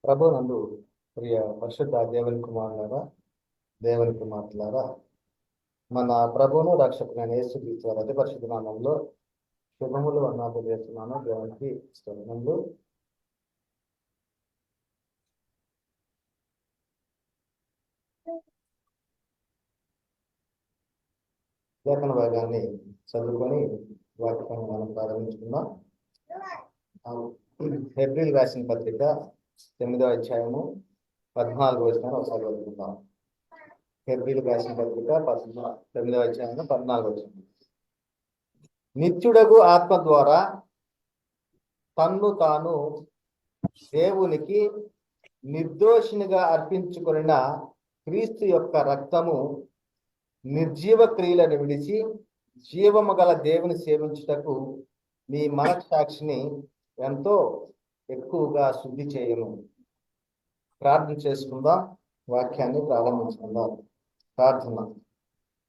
ప్రభు నందు ప్రియ పరిశుద్ధ దేవుని కుమార్తెలారా, మన ప్రభువును రక్షకుడైన యేసుక్రీస్తు వారి అతి పరిశుద్ధ నామములో శుభములు వందనాలు చేస్తున్నాను. దేవునికి స్తోత్రములు. లేఖన భాగాన్ని చదువుకొని వాక్యాన్ని మనం ప్రారంభించుకుందాం. ఏప్రిల్ రాసిన పత్రిక 8వ అధ్యాయము 14వ వచనాన్ని ఒకసారి చదువుకుందాం. ఏప్రిల్ రాసిన పత్రిక 9వ అధ్యాయము 14వ వచనం. నిత్యుడగు ఆత్మ ద్వారా తన్ను తాను దేవునికి నిర్దోషినిగా అర్పించుకొనిన క్రీస్తు యొక్క రక్తము నిర్జీవ క్రియలను విడిచి జీవము గల దేవుని సేవించుటకు మీ మనస్సాక్షిని ఎంతో ఎక్కువగా శుద్ధి చేయను. ప్రార్థన చేసుకుందాం, వాక్యాన్ని ప్రారంభించుకుందాం. ప్రార్థన.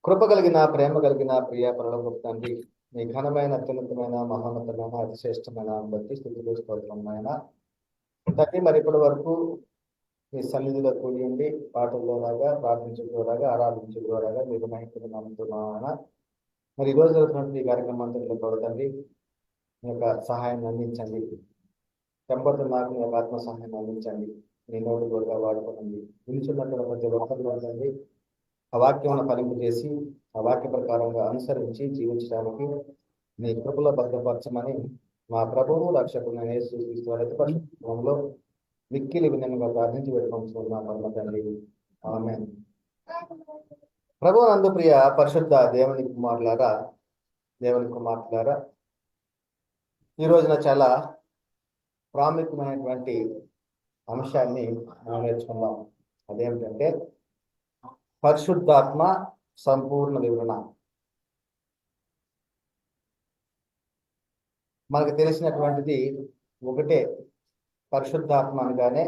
కృప కలిగిన ప్రేమ కలిగిన ప్రియ పరలోకపు తండ్రి, మీ ఘనమైన అత్యున్నతమైన మహోన్నతమైన అతిశ్రేష్టమైన బట్టి స్థితిలో స్తోత్రమైన తండ్రి, మరి ఇప్పటి వరకు మీ సన్నిధిలో కూడి ఉండి పాటల్లోలాగా ప్రార్థించగలరాగా ఆరాధించగలరాగా మీరు మహిళలు నమ్ముతున్నామన్నా. మరి ఈరోజు జరుగుతున్నటువంటి ఈ కార్యక్రమం అంతట్లో కూడా తండ్రి మీ యొక్క సహాయాన్ని అందించండి. చెంపతో నాకు మీ యొక్క ఆత్మ సహాయాన్ని అందించండి. మీ నోటి కూడా వాడుకోనండి. నిలుచున్నటువంటి ప్రతి ఒక్కరిలో తండ్రి ఆ వాక్యం ఫలింపు చేసి ఆ వాక్య ప్రకారంగా అనుసరించి జీవించడానికి మీ కృపలో భద్రపరచమని మా ప్రభువు రక్షకుడైన యేసుక్రీస్తు వారి అతి పరిశుద్ధ నామములో మిక్కిలి వినయంగా ప్రార్థించి పెట్టుకుంటున్నాం పరమ తండ్రి. ఆమేన్. ప్రభువు నందు ప్రియ పరిశుద్ధ దేవుని కుమార్తెలారా, ఈ రోజున చాలా ప్రాముఖ్యమైనటువంటి అంశాన్ని మనం నేర్చుకుందాం. అదేమిటంటే పరిశుద్ధాత్మ సంపూర్ణ వివరణ. మనకు తెలిసినటువంటిది ఒకటే, పరిశుద్ధాత్మ అనగానే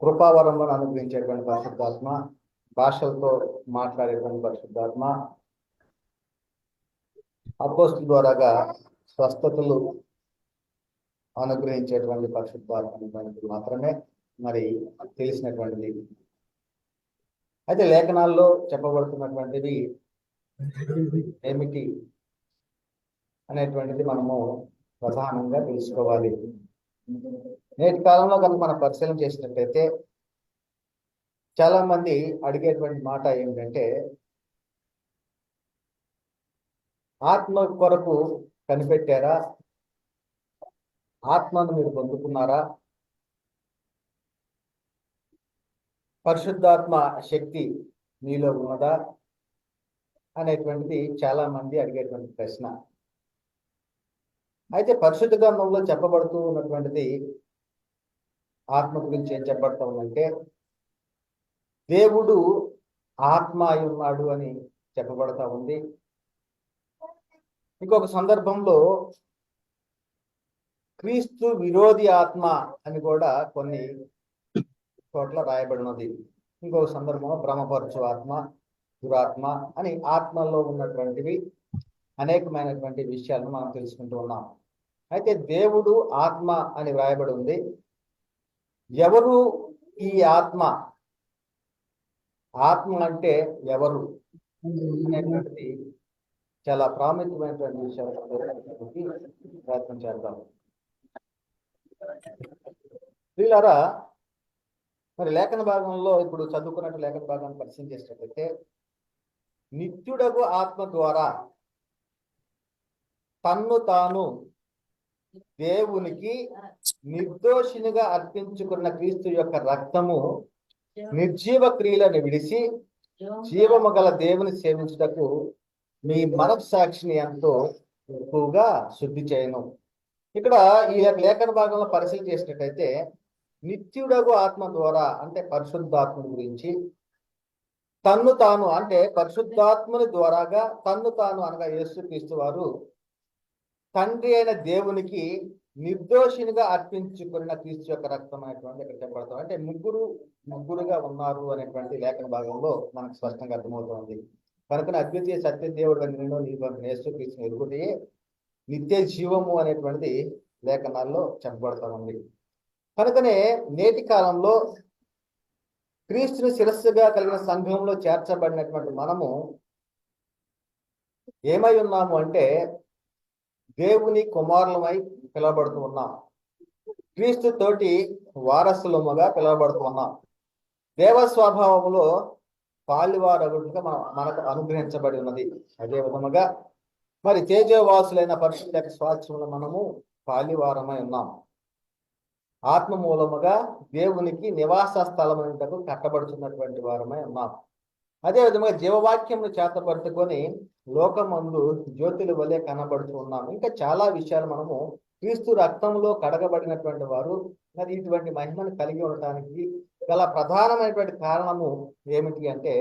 కృపావరంలో అనుగ్రహించేటువంటి పరిశుద్ధాత్మ, భాషలతో మాట్లాడేటువంటి పరిశుద్ధాత్మ, అపోస్తలుల ద్వారాగా స్వస్థతలు అనుగ్రహించేటువంటి పరిశుద్ధాత్మ మాత్రమే మరి తెలిసినటువంటిది. అయితే లేఖనాల్లో చెప్పబడుతున్నటువంటివి ఏమిటి అనేటువంటిది మనము ప్రధానంగా తెలుసుకోవాలి. నేటి కాలంలో కనుక మనం పరిశీలన చేసినట్లయితే చాలా మంది అడిగేటువంటి మాట ఏమిటంటే, ఆత్మ కొరకు కనిపెట్టారా? ఆత్మను మీరు పొందుకున్నారా? పరిశుద్ధాత్మ శక్తి మీలో ఉన్నదా అనేటువంటిది చాలా మంది అడిగేటువంటి ప్రశ్న. అయితే పరిశుద్ధ గ్రంథంలో చెప్పబడుతూ ఉన్నటువంటిది ఆత్మ గురించి ఏం చెప్పబడతా ఉందంటే, దేవుడు ఆత్మ అయి ఉన్నాడు అని చెప్పబడతా ఉంది. ఇంకొక సందర్భంలో క్రీస్తు విరోధి ఆత్మ అని కూడా కొన్ని చోట్ల రాయబడినది. ఇంకొక సందర్భంలో భ్రమపరచు ఆత్మ, దురాత్మ అని ఆత్మలో ఉన్నటువంటివి అనేకమైనటువంటి విషయాలను మనం తెలుసుకుంటూ ఉన్నాం. అయితే దేవుడు ఆత్మ అని వ్రాయబడి ఉంది. ఎవరు ఈ ఆత్మ? ఆత్మ అంటే ఎవరు అనేటువంటిది చాలా ప్రాముఖ్యమైనటువంటి విషయాలు ప్రయత్నం చేద్దాం. వీళ్ళారా, మరి లేఖన భాగంలో ఇప్పుడు చదువుకున్నట్టు లేఖన భాగాన్ని పరిశీలన చేసినట్లయితే, నిత్యుడగు ఆత్మ ద్వారా తన్ను తాను దేవునికి నిర్దోషినిగా అర్పించుకున్న క్రీస్తు యొక్క రక్తము నిర్జీవ క్రియలను విడిచి జీవము గల దేవుని సేవించుటకు మీ మనస్సాక్షిని ఎంతో ఎక్కువగా శుద్ధి చేయను. ఇక్కడ ఈ లేఖన భాగంలో పరిశీలన చేసినట్టయితే నిత్యుడగు ఆత్మ ద్వారా అంటే పరిశుద్ధాత్మ గురించి, తన్ను తాను అంటే పరిశుద్ధాత్మని ద్వారాగా తన్ను తాను అనగా యేసుక్రీస్తు వారు తండ్రి అయిన దేవునికి నిర్దోషినిగా అర్పించుకున్న క్రీస్తు యొక్క రక్తం అనేటువంటి ఇక్కడ చెప్పబడతాం. అంటే ముగ్గురుగా ఉన్నారు అనేటువంటి లేఖన భాగంలో మనకు స్పష్టంగా అర్థమవుతుంది. కనుక అద్వితీయ సత్య దేవుడు నేను యేసుక్రీస్తుని ఎరుగుటే నిత్య జీవము అనేటువంటిది లేఖనాల్లో చెప్పబడతా ఉంది. కనుకనే నేటి కాలంలో క్రీస్తుని శిరస్సుగా కలిగిన సంఘంలో చేర్చబడినటువంటి మనము ఏమై ఉన్నాము అంటే దేవుని కుమారులమై పిలువబడుతూ ఉన్నాం. క్రీస్తు తోటి వారసులముగా పిలువబడుతూ ఉన్నాం. దేవ స్వభావంలో పాలివారగుడుగా మనకు అనుగ్రహించబడి ఉన్నది. అదే విధముగా మరి తేజోవాసులైన పరిశుద్ధ స్వాస్థ్యంలో మనము పాలివారమై ఉన్నాం. ఆత్మ మూలముగా దేవునికి నివాస స్థలమైనటకు కట్టబడుతున్నటువంటి వారమై ఉన్నాం. అదే విధంగా జీవవాక్యమును చేతపట్టుకొని లోకమందు జ్యోతుల వలె కనబడుతూ ఉన్నాం. ఇంకా చాలా విషయాలు మనము క్రీస్తు రక్తంలో కడగబడినటువంటి వారు మరి ఇటువంటి మహిమను కలిగి ఉండటానికి గల ప్రధానమైనటువంటి కారణము ఏమిటి అంటే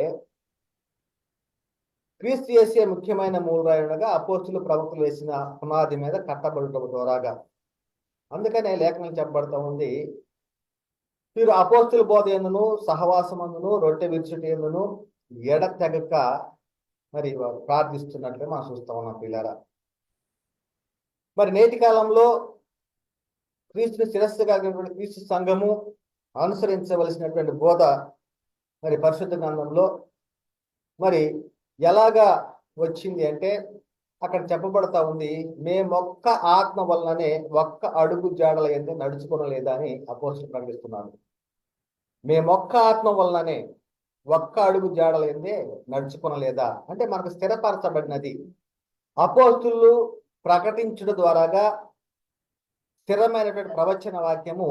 క్రీస్తు చేసే ముఖ్యమైన మూలరాయుడుగా అపోస్తులు ప్రవక్తలు వేసిన పునాది మీద కట్టబడుట ద్వారాగా. అందుకనే లేఖనం చెప్పబడుతూ ఉంది, వీరు అపోస్తుల బోధ ఎందును సహవాసమందును రొట్టె విరుచుట ఎందును ఎడతెగక మరి వారు ప్రార్థిస్తున్నట్లుగా మనం చూస్తా ఉన్నాం పిల్లరా. మరి నేటి కాలంలో క్రీస్తుని శిరస్సుగా క్రీస్తు సంఘము అనుసరించవలసినటువంటి బోధ మరి పరిశుద్ధ గ్రంథంలో మరి ఎలాగా వచ్చింది అంటే అక్కడ చెప్పబడతా ఉంది, మేమొక్క ఆత్మ వలననే ఒక్క అడుగు జాడల ఎందు నడుచుకోనలేదా అని అపోస్తులు ప్రకటిస్తున్నారు. మేమొక్క ఆత్మ వలననే ఒక్క అడుగు జాడల ఎందే నడుచుకోనలేదా అంటే మనకు స్థిరపరచబడినది. అపోస్తులు ప్రకటించడం ద్వారాగా స్థిరమైనటువంటి ప్రవచన వాక్యము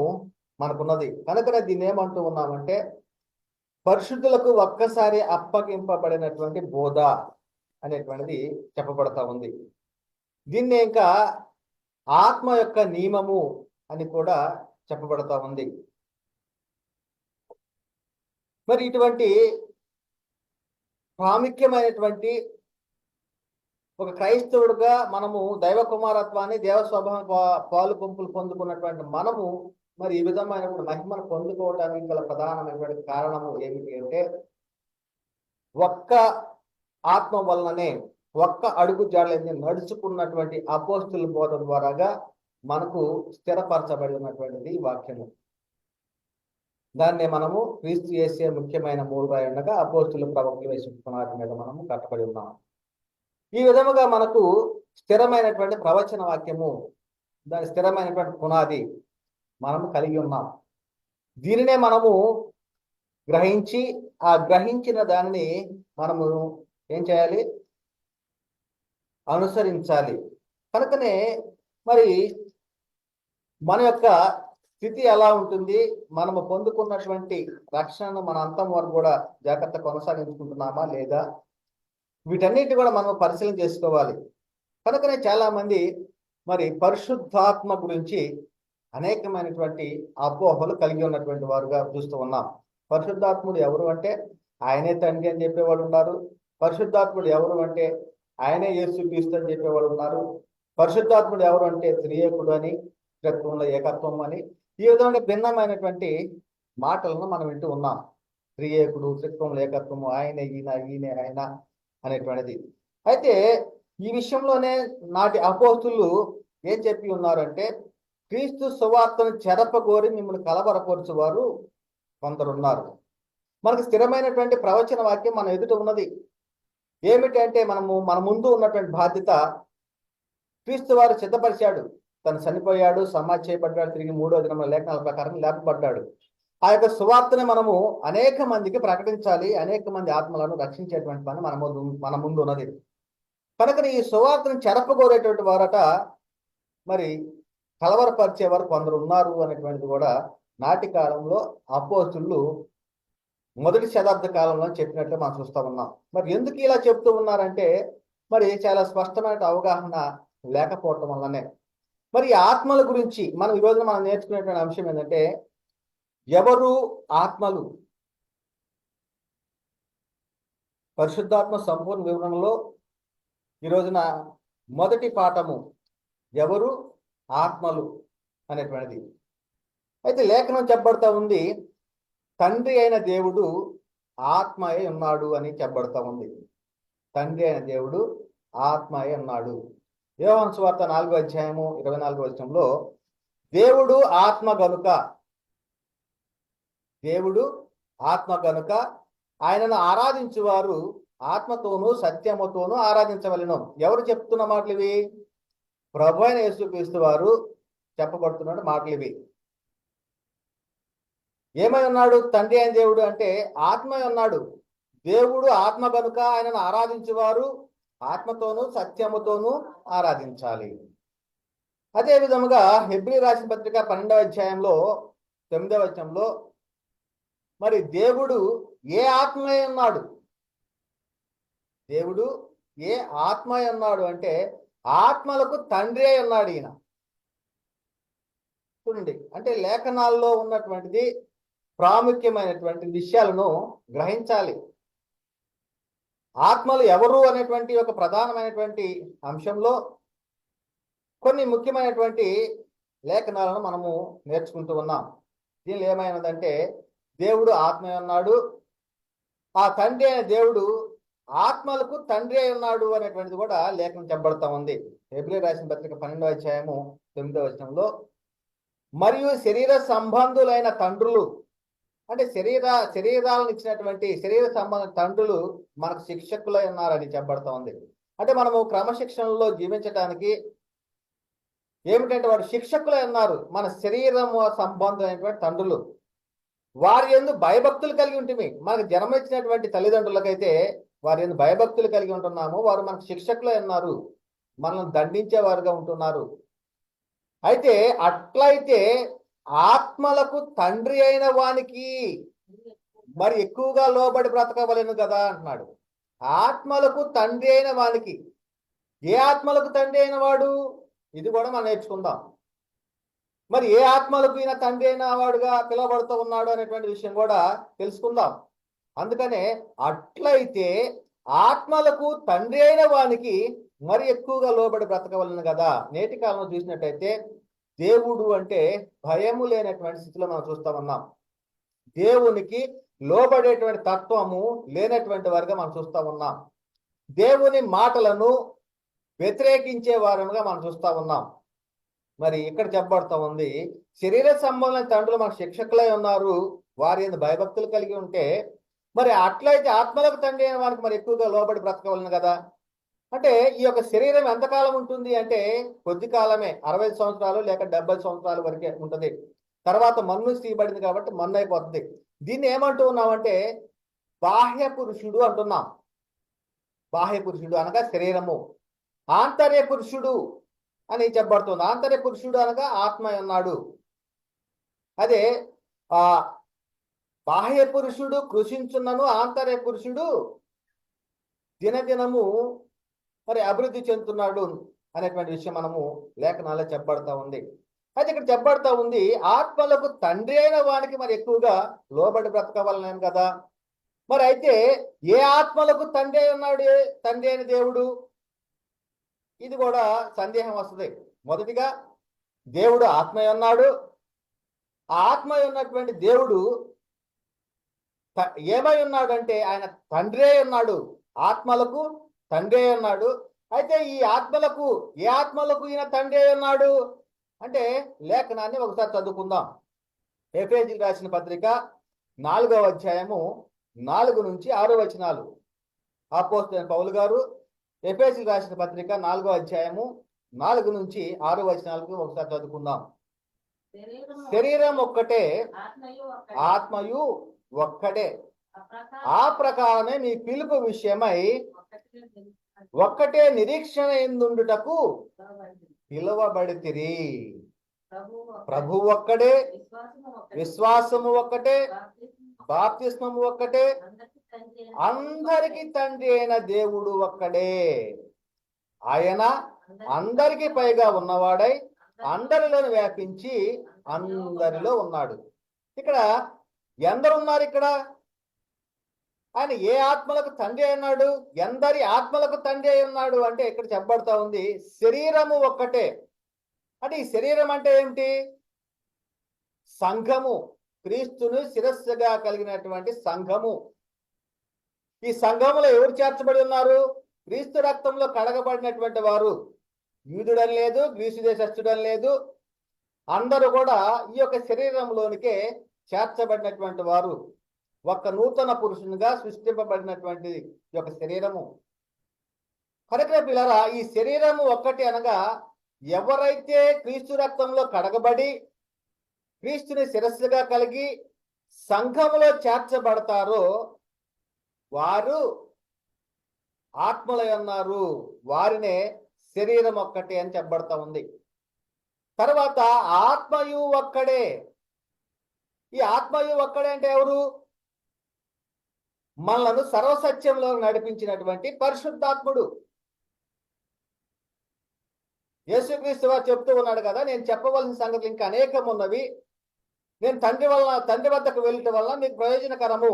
మనకున్నది. కనుక దీన్ని ఏమంటూ ఉన్నామంటే పరిశుద్ధులకు ఒక్కసారి అప్పగింపబడినటువంటి బోధ అనేటువంటిది చెప్పబడతా ఉంది. దీన్ని ఇంకా ఆత్మ యొక్క నియమము అని కూడా చెప్పబడతా ఉంది. మరి ఇటువంటి ప్రాముఖ్యమైనటువంటి ఒక క్రైస్తవుడుగా మనము దైవ కుమారత్వాన్ని దేవ స్వభావం పాలు పంపులు పొందుకున్నటువంటి మనము మరి ఈ విధమైనటువంటి మహిమను పొందుకోవడానికి గల ప్రధానమైనటువంటి కారణము ఏమిటి అంటే ఒక్క ఆత్మ వలననే ఒక్క అడుగు జాడలే నడుచుకున్నటువంటి అపోస్తుల బోధ ద్వారాగా మనకు స్థిరపరచబడి ఉన్నటువంటిది వాక్యము. దాన్నే మనము క్రీస్తు యేసే ముఖ్యమైన మూలరాయి ఉండగా అపోస్తుల ప్రవక్తలు వేసిన పునాది మీద మనము కట్టబడి ఉన్నాం. ఈ విధముగా మనకు స్థిరమైనటువంటి ప్రవచన వాక్యము, దాని స్థిరమైనటువంటి పునాది మనము కలిగి ఉన్నాం. దీనినే మనము గ్రహించి ఆ గ్రహించిన దానిని మనము ఏం చేయాలి, అనుసరించాలి. కనుకనే మరి మన యొక్క స్థితి ఎలా ఉంటుంది, మనము పొందుకున్నటువంటి రక్షణను మన అంతం వరకు కూడా జాగ్రత్త కొనసాగించుకుంటున్నామా లేదా, వీటన్నిటి కూడా మనం పరిశీలన చేసుకోవాలి. కనుకనే చాలా మంది మరి పరిశుద్ధాత్మ గురించి అనేకమైనటువంటి అపోహలు కలిగి ఉన్నటువంటి వారుగా చూస్తూ ఉన్నాం. పరిశుద్ధాత్ముడు ఎవరు అంటే ఆయనే తండ్రి అని చెప్పేవాడు ఉన్నారు. పరిశుద్ధాత్ముడు ఎవరు అంటే ఆయనే యేసుక్రీస్తు అని చెప్పేవాడు ఉన్నారు. పరిశుద్ధాత్ముడు ఎవరు అంటే త్రియేకుడు అని, త్రిత్వంలో ఏకత్వం అని, ఈ విధంగా భిన్నమైనటువంటి మాటలను మనం వింటూ ఉన్నాం. త్రియేకుడు, త్రిత్వంలో ఏకత్వము, ఆయన ఈయన, ఈయన ఆయన అనేటువంటిది. అయితే ఈ విషయంలోనే నాటి అపోస్తులు ఏం చెప్పి ఉన్నారంటే క్రీస్తు సువార్తను చెరపగోరి మిమ్మల్ని కలవరపరచువారు కొందరున్నారు. మనకు స్థిరమైనటువంటి ప్రవచన వాక్యం మన ఎదుట ఉన్నది. ఏమిటి అంటే మన ముందు ఉన్నటువంటి బాధ్యత క్రీస్తు వారు సిద్ధపరిచాడు. తను చనిపోయాడు, సమాధి చేయబడ్డాడు, తిరిగి 3వ దినమున లేఖనాల ప్రకారం లేపబడ్డాడు. ఆ యొక్క సువార్తని మనము అనేక మందికి ప్రకటించాలి. అనేక మంది ఆత్మలను రక్షించేటువంటి పని మన ముందు ఉన్నది. కనుక ఈ సువార్తను చెరపగోరేటువంటి వారట మరి కలవరపరిచేవారు కొందరు ఉన్నారు అనేటువంటిది కూడా నాటి కాలంలో అపోస్తులు మొదటి శతాబ్ద కాలంలో చెప్పినట్లు మనం చూస్తూ ఉన్నాం. మరి ఎందుకు ఇలా చెప్తూ ఉన్నారంటే మరి చాలా స్పష్టమైన అవగాహన లేకపోవటం వల్లనే. మరి ఆత్మల గురించి మనం ఈ రోజున మనం నేర్చుకునేటువంటి అంశం ఏంటంటే ఎవరు ఆత్మలు. పరిశుద్ధాత్మ సంపూర్ణ వివరణలో ఈ రోజున మొదటి పాఠము ఎవరు ఆత్మలు అనేటువంటిది. అయితే లేఖనం చెప్పబడతా ఉంది, తండ్రి అయిన దేవుడు ఆత్మ అయి ఉన్నాడు అని చెప్పబడతా ఉంది. తండ్రి అయిన దేవుడు ఆత్మ అయి ఉన్నాడు. యోహాను సువార్త 4వ అధ్యాయము 24వ వచనంలో దేవుడు ఆత్మ గనుక దేవుడు ఆత్మ కనుక ఆయనను ఆరాధించువారు ఆత్మతోనూ సత్యముతోనూ ఆరాధించవలెను. ఎవరు చెప్తున్న మాటలు ఇవి? ప్రభు అయిన యేసుక్రీస్తు వారు చెప్పబడుతున్న మాటలు ఇవి. ఏమై ఉన్నాడు తండ్రి అయిన దేవుడు అంటే ఆత్మ ఉన్నాడు. దేవుడు ఆత్మ కనుక ఆయనను ఆరాధించేవారు ఆత్మతోనూ సత్యముతోనూ ఆరాధించాలి. అదే విధముగా హెబ్రీ రాసిన పత్రిక 12వ అధ్యాయంలో 9వ వచనంలో మరి దేవుడు ఏ ఆత్మై ఉన్నాడు? దేవుడు ఏ ఆత్మై ఉన్నాడు అంటే ఆత్మలకు తండ్రి అయి ఉన్నాడు ఈయన. చూడండి, అంటే లేఖనాల్లో ఉన్నటువంటిది ప్రాముఖ్యమైనటువంటి విషయాలను గ్రహించాలి. ఆత్మలు ఎవరు అనేటువంటి ఒక ప్రధానమైనటువంటి అంశంలో కొన్ని ముఖ్యమైనటువంటి లేఖనాలను మనము నేర్చుకుంటూ ఉన్నాం. దీనిలో ఏమైనదంటే దేవుడు ఆత్మ ఉన్నాడు, ఆ తండ్రి అయిన దేవుడు ఆత్మలకు తండ్రి అయి ఉన్నాడు అనేటువంటిది కూడా లేఖనం చెప్పబడతా ఉంది. హెబ్రీ రాసిన పత్రిక 12వ అధ్యాయము 9వ వచనంలో మరియు శరీర సంబంధులైన తండ్రులు అంటే శరీరాలను ఇచ్చినటువంటి శరీర సంబంధ తండ్రులు మనకు శిక్షకులై ఉన్నారని చెప్పబడతా ఉంది. అంటే మనము క్రమశిక్షణలో జీవించడానికి ఏమిటంటే వారు శిక్షకులై ఉన్నారు. మన శరీరము సంబంధమైనటువంటి తండ్రులు వారి యందు భయభక్తులు కలిగి ఉంటుంది. మనకు జన్మనిచ్చినటువంటి తల్లిదండ్రులకైతే వారి యందు భయభక్తులు కలిగి ఉంటున్నాము. వారు మనకు శిక్షకులై ఉన్నారు, మనల్ని దండించేవారుగా ఉంటున్నారు. అయితే అట్లయితే ఆత్మలకు తండ్రి అయిన వానికి మరి ఎక్కువగా లోబడి బ్రతకవలెను కదా అంటున్నాడు. ఆత్మలకు తండ్రి అయిన వానికి, ఏ ఆత్మలకు తండ్రి అయిన వాడు? ఇది కూడా మనం నేర్చుకుందాం. మరి ఏ ఆత్మలకు ఈయన తండ్రి అయిన వాడుగా పిలువబడుతూ ఉన్నాడు అనేటువంటి విషయం కూడా తెలుసుకుందాం. అందుకనే అట్లయితే ఆత్మలకు తండ్రి అయిన వానికి మరి ఎక్కువగా లోబడి బ్రతకవలను కదా. నేటి కాలంలో చూసినట్టయితే దేవుడు అంటే భయము లేనటువంటి స్థితిలో మనం చూస్తా ఉన్నాం. దేవునికి లోబడేటువంటి తత్వము లేనటువంటి వారిగా మనం చూస్తా ఉన్నాం. దేవుని మాటలను వ్యతిరేకించే వారముగా మనం చూస్తా ఉన్నాం. మరి ఇక్కడ చెప్పబడతా ఉంది శరీర సంబంధమైన తండ్రులు మనకు శిక్షకులై ఉన్నారు, వారి యందు భయభక్తులు కలిగి ఉంటే మరి అట్లయితే ఆత్మలకు తండ్రి అయిన వారికి మరి ఎక్కువగా లోబడి బ్రతకవలను కదా. అంటే ఈ యొక్క శరీరం ఎంతకాలం ఉంటుంది అంటే కొద్ది కాలమే, 65 సంవత్సరాలు లేక 70 సంవత్సరాల వరకే ఉంటుంది. తర్వాత మన్ను తీయబడింది కాబట్టి మన్ను అయిపోతుంది. దీన్ని ఏమంటూ ఉన్నామంటే బాహ్య పురుషుడు అంటున్నాం. బాహ్య పురుషుడు అనగా శరీరము, ఆంతర్య పురుషుడు అని చెప్పబడుతుంది. ఆంతర్య పురుషుడు అనగా ఆత్మ ఉన్నాడు. అదే బాహ్య పురుషుడు కృషించున్నను ఆంతర్య పురుషుడు దినదినము మరి అభివృద్ధి చెందుతున్నాడు అనేటువంటి విషయం మనము లేఖనాల్లో చెప్పబడతా ఉంది. అయితే ఇక్కడ చెప్పబడతా ఉంది ఆత్మలకు తండ్రి అయిన వానికి మరి ఎక్కువగా లోబడి బ్రతకవలనేను కదా. మరి అయితే ఏ ఆత్మలకు తండ్రి అయి ఉన్నాడు తండ్రి అయిన దేవుడు? ఇది కూడా సందేహం వస్తుంది. మొదటిగా దేవుడు ఆత్మ ఉన్నాడు. ఆ ఆత్మ ఉన్నటువంటి దేవుడు ఏమై ఉన్నాడు అంటే ఆయన తండ్రి ఉన్నాడు, ఆత్మలకు తండ్రి ఉన్నాడు. అయితే ఈ ఆత్మలకు ఏ ఆత్మలకు ఈయన తండ్రి ఉన్నాడు అంటే లేఖనాన్ని ఒకసారి చదువుకుందాం. ఎఫెసీయులకు రాసిన పత్రిక 4వ అధ్యాయము 4 నుంచి 6 వచనాలు. అపోస్తలుడైన పౌలు గారు ఎఫెసీయులకు రాసిన పత్రిక 4వ అధ్యాయము 4 నుంచి 6 వచనాలకు ఒకసారి చదువుకుందాం. శరీరం ఒక్కటే, ఆత్మయు ఒక్కడే, ఆ ప్రకారమే మీ పిలుపు విషయమై ఒక్కటే నిరీక్షణ ఎందుటకు పిలువబడితిరి. ప్రభు ఒక్కడే, విశ్వాసము ఒక్కటే, బాప్తిస్మము ఒక్కటే, అందరికి తండ్రి అయిన దేవుడు ఒక్కడే. ఆయన అందరికి పైగా ఉన్నవాడై అందరిలోని వ్యాపించి అందరిలో ఉన్నాడు. ఇక్కడ ఎందరు ఉన్నారు? ఇక్కడ ఆయన ఏ ఆత్మలకు తండ్రి అయినాడు? ఎందరి ఆత్మలకు తండ్రి అయి ఉన్నాడు అంటే ఇక్కడ చెప్పబడతా ఉంది శరీరము ఒక్కటే. అంటే ఈ శరీరం అంటే ఏమిటి? సంఘము, క్రీస్తును శిరస్సుగా కలిగినటువంటి సంఘము. ఈ సంఘములో ఎవరు చేర్చబడి ఉన్నారు? క్రీస్తు రక్తంలో కడగబడినటువంటి వారు. యూదుడని లేదు, గ్రీసు దేశస్థుడని లేదు, అందరూ కూడా ఈ యొక్క శరీరంలోనికే చేర్చబడినటువంటి వారు ఒక నూతన పురుషునిగా సృష్టింపబడినటువంటి యొక్క శరీరము. కనుక పిల్లరా, ఈ శరీరము ఒక్కటి అనగా ఎవరైతే క్రీస్తు రక్తంలో కడగబడి క్రీస్తుని శిరస్సుగా కలిగి సంఘములో చేర్చబడతారో వారు ఆత్మలై ఉన్నారు. వారినే శరీరం ఒక్కటే అని చెప్పబడతా ఉంది. తర్వాత ఆత్మయు ఒక్కడే. ఈ ఆత్మయు ఒక్కడే అంటే ఎవరు? మనలను సర్వసత్యంలో నడిపించినటువంటి పరిశుద్ధాత్ముడు. యేసుక్రీస్తు వారు చెప్తూ ఉన్నాడు కదా, నేను చెప్పవలసిన సంగతులు ఇంకా అనేకం ఉన్నవి. నేను తండ్రి వద్దకు వెళ్ళటం వల్ల మీకు ప్రయోజనకరము.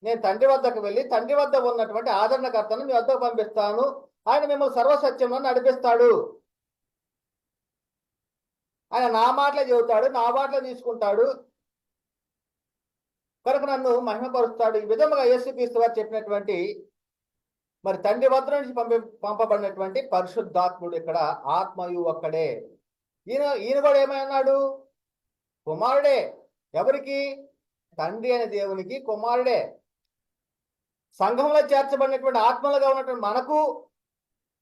నేను తండ్రి వద్దకు వెళ్ళి తండ్రి వద్ద ఉన్నటువంటి ఆదరణకర్తను మీ వద్దకు పంపిస్తాను. ఆయన మిమ్మల్ని సర్వసత్యంలో నడిపిస్తాడు. ఆయన నా మాటలే చెబుతాడు, నా మాటలే తీసుకుంటాడు, కనుక నన్ను మహిమపరుస్తాడు. ఈ విధముగా యేసుక్రీస్తు వారు చెప్పినటువంటి మరి తండ్రి వద్ద నుంచి పంపబడినటువంటి పరిశుద్ధాత్ముడు ఇక్కడ ఆత్మయు ఒక్కడే. ఈయన కూడా ఏమన్నాడు? కుమారుడే. ఎవరికి? తండ్రి అనే దేవునికి కుమారుడే. సంఘంలో చేర్చబడినటువంటి ఆత్మలుగా ఉన్నటువంటి మనకు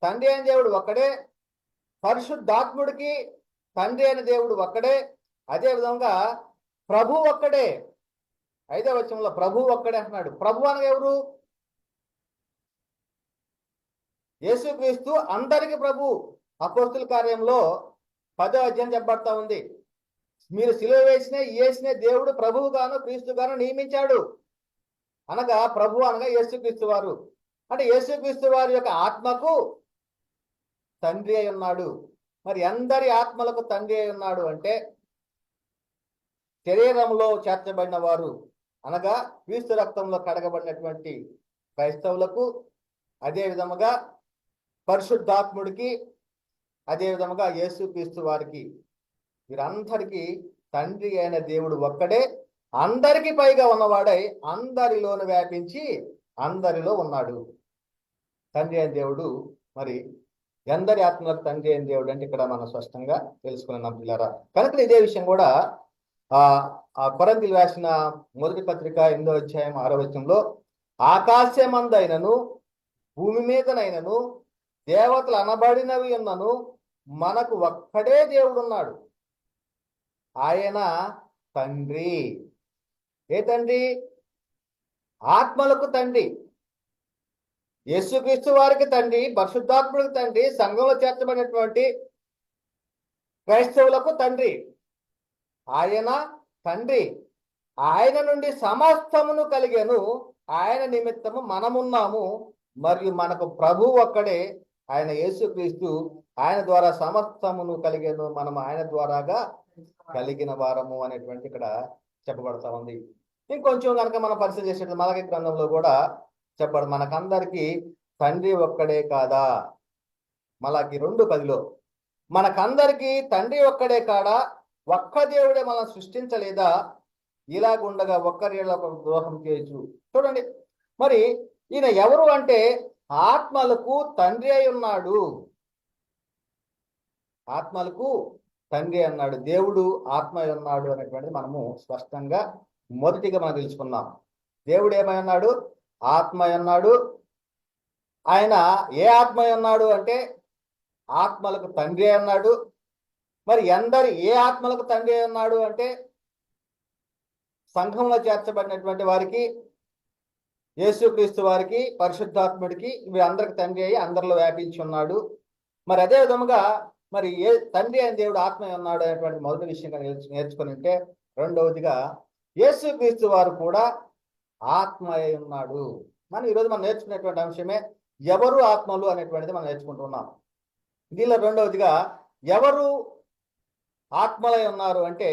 తండ్రి అయిన దేవుడు ఒక్కడే, పరిశుద్ధాత్ముడికి తండ్రి అయిన దేవుడు ఒక్కడే. అదే విధంగా ప్రభు ఒక్కడే. 5వ వచనంలో ప్రభు ఒక్కడే అంటున్నాడు. ప్రభు అనగా ఎవరు? యేసుక్రీస్తు అందరికి ప్రభు. అపోస్తుల కార్యంలో 10వ అధ్యాయం చెప్పబడతా ఉంది, మీరు సిలువ వేసిన దేవుడు ప్రభువుగాను క్రీస్తుగాను నియమించాడు. అనగా ప్రభు అనగా యేసుక్రీస్తు వారు. అంటే యేసుక్రీస్తు వారి యొక్క ఆత్మకు తండ్రి అయి ఉన్నాడు. మరి అందరి ఆత్మలకు తండ్రి అయి ఉన్నాడు అంటే శరీరంలో చేర్చబడిన వారు అనగా క్రీస్తు రక్తంలో కడగబడినటువంటి క్రైస్తవులకు, అదే విధముగా పరిశుద్ధాత్ముడికి, అదే విధముగా యేసుక్రీస్తు వారికి, వీరందరికీ తండ్రి అయిన దేవుడు ఒక్కడే. అందరికి పైగా ఉన్నవాడై అందరిలోను వ్యాపించి అందరిలో ఉన్నాడు. తండ్రి అయిన దేవుడు మరి ఎందరి ఆత్మలకు తండ్రి అయిన దేవుడు అంటే ఇక్కడ మనం స్పష్టంగా తెలుసుకున్నాం పిల్లరా. కనుక ఇదే విషయం కూడా కొరింథీయులకు రాసిన మొదటి పత్రిక 8వ అధ్యాయం 6వ వచనంలో, ఆకాశమందైనను భూమి మీదనైనను దేవతలు అనబడినవి ఉన్నను మనకు ఒక్కడే దేవుడు ఉన్నాడు, ఆయన తండ్రి. ఏ తండ్రి? ఆత్మలకు తండ్రి. యేసుక్రీస్తు వారికి తండ్రి, పరిశుద్ధాత్ముడికి తండ్రి, సంఘంలో చేర్చబడినటువంటి క్రైస్తవులకు తండ్రి. ఆయన తండ్రి. ఆయన నుండి సమస్తమును కలిగెను, ఆయన నిమిత్తము మనమున్నాము, మరియు మనకు ప్రభు ఒక్కడే, ఆయన యేసుక్రీస్తు. ఆయన ద్వారా సమస్తమును కలిగెను, మనం ఆయన ద్వారాగా కలిగిన వారము అనేటువంటి ఇక్కడ చెప్పబడతా ఉంది. ఇంకొంచెం కనుక మనం పరిశీలన చేసేది మలాకి గ్రంథంలో కూడా చెప్పాడు, మనకందరికి తండ్రి ఒక్కడే కాదా? మలాకి 2:10 మనకందరికి తండ్రి ఒక్కడే కాడా? ఒక్క దేవుడే మనం సృష్టించలేదా? ఇలాగుండగా ఒక్కరిలో ద్రోహం చేయొచ్చు. చూడండి, మరి ఈయన ఎవరు అంటే ఆత్మలకు తండ్రి అయి ఉన్నాడు. ఆత్మలకు తండ్రి అన్నాడు. దేవుడు ఆత్మ అయి ఉన్నాడు అనేటువంటిది మనము స్పష్టంగా మొదటిగా మనం తెలుసుకున్నాం. దేవుడు ఏమై ఉన్నాడు? ఆత్మ అయి ఉన్నాడు. ఆయన ఏ ఆత్మ అయి ఉన్నాడు అంటే ఆత్మలకు తండ్రి అయి ఉన్నాడు. మరి ఏ ఆత్మలకు తండ్రి అయి ఉన్నాడు అంటే సంఘంలో చేర్చబడినటువంటి వారికి, యేసుక్రీస్తు వారికి, పరిశుద్ధాత్ముడికి, వీరందరికి తండ్రి అయి అందరిలో వ్యాపించి ఉన్నాడు. మరి అదే విధముగా మరి తండ్రి అయిన దేవుడు ఆత్మ అయి ఉన్నాడు అనేటువంటి మొదటి విషయంగా నేర్చుకుని ఉంటే, రెండవదిగా యేసుక్రీస్తు వారు కూడా ఆత్మ అయి ఉన్నాడు. ఈరోజు మనం నేర్చుకునేటువంటి అంశమే ఎవరు ఆత్మలు అనేటువంటిది మనం నేర్చుకుంటున్నాం. దీనిలో రెండవదిగా ఎవరు ఆత్మలై ఉన్నారు అంటే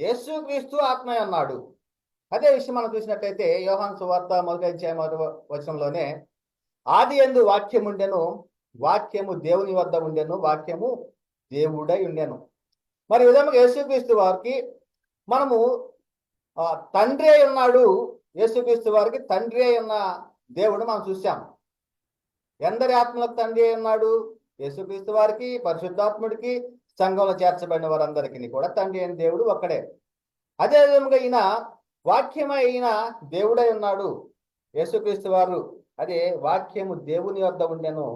యేసుక్రీస్తు ఆత్మ అయి ఉన్నాడు. అదే విషయం మనం చూసినట్లయితే యోహాను సువార్త 1వ అధ్యాయం 1వ వచనంలోనే, ఆది యందు వాక్యం ఉండెను, వాక్యము దేవుని వద్ద ఉండెను, వాక్యము దేవుడై ఉండెను. మరి విధంగా యేసుక్రీస్తు వారికి మనము తండ్రి అయి ఉన్నాడు. యేసుక్రీస్తు వారికి తండ్రి అయి ఉన్న దేవుడు మనం చూసాం. ఎందరి ఆత్మలకు తండ్రి అయి ఉన్నాడు? యేసుక్రీస్తు వారికి, పరిశుద్ధాత్ముడికి, సంఘంలో చేర్చబడిన వారందరికీ కూడా తండ్రి అయిన దేవుడు ఒక్కడే. అదే విధంగా ఈయన వాక్యమైన దేవుడై ఉన్నాడు యేసుక్రీస్తు వారు. అదే వాక్యము దేవుని వద్ద ఉండెను.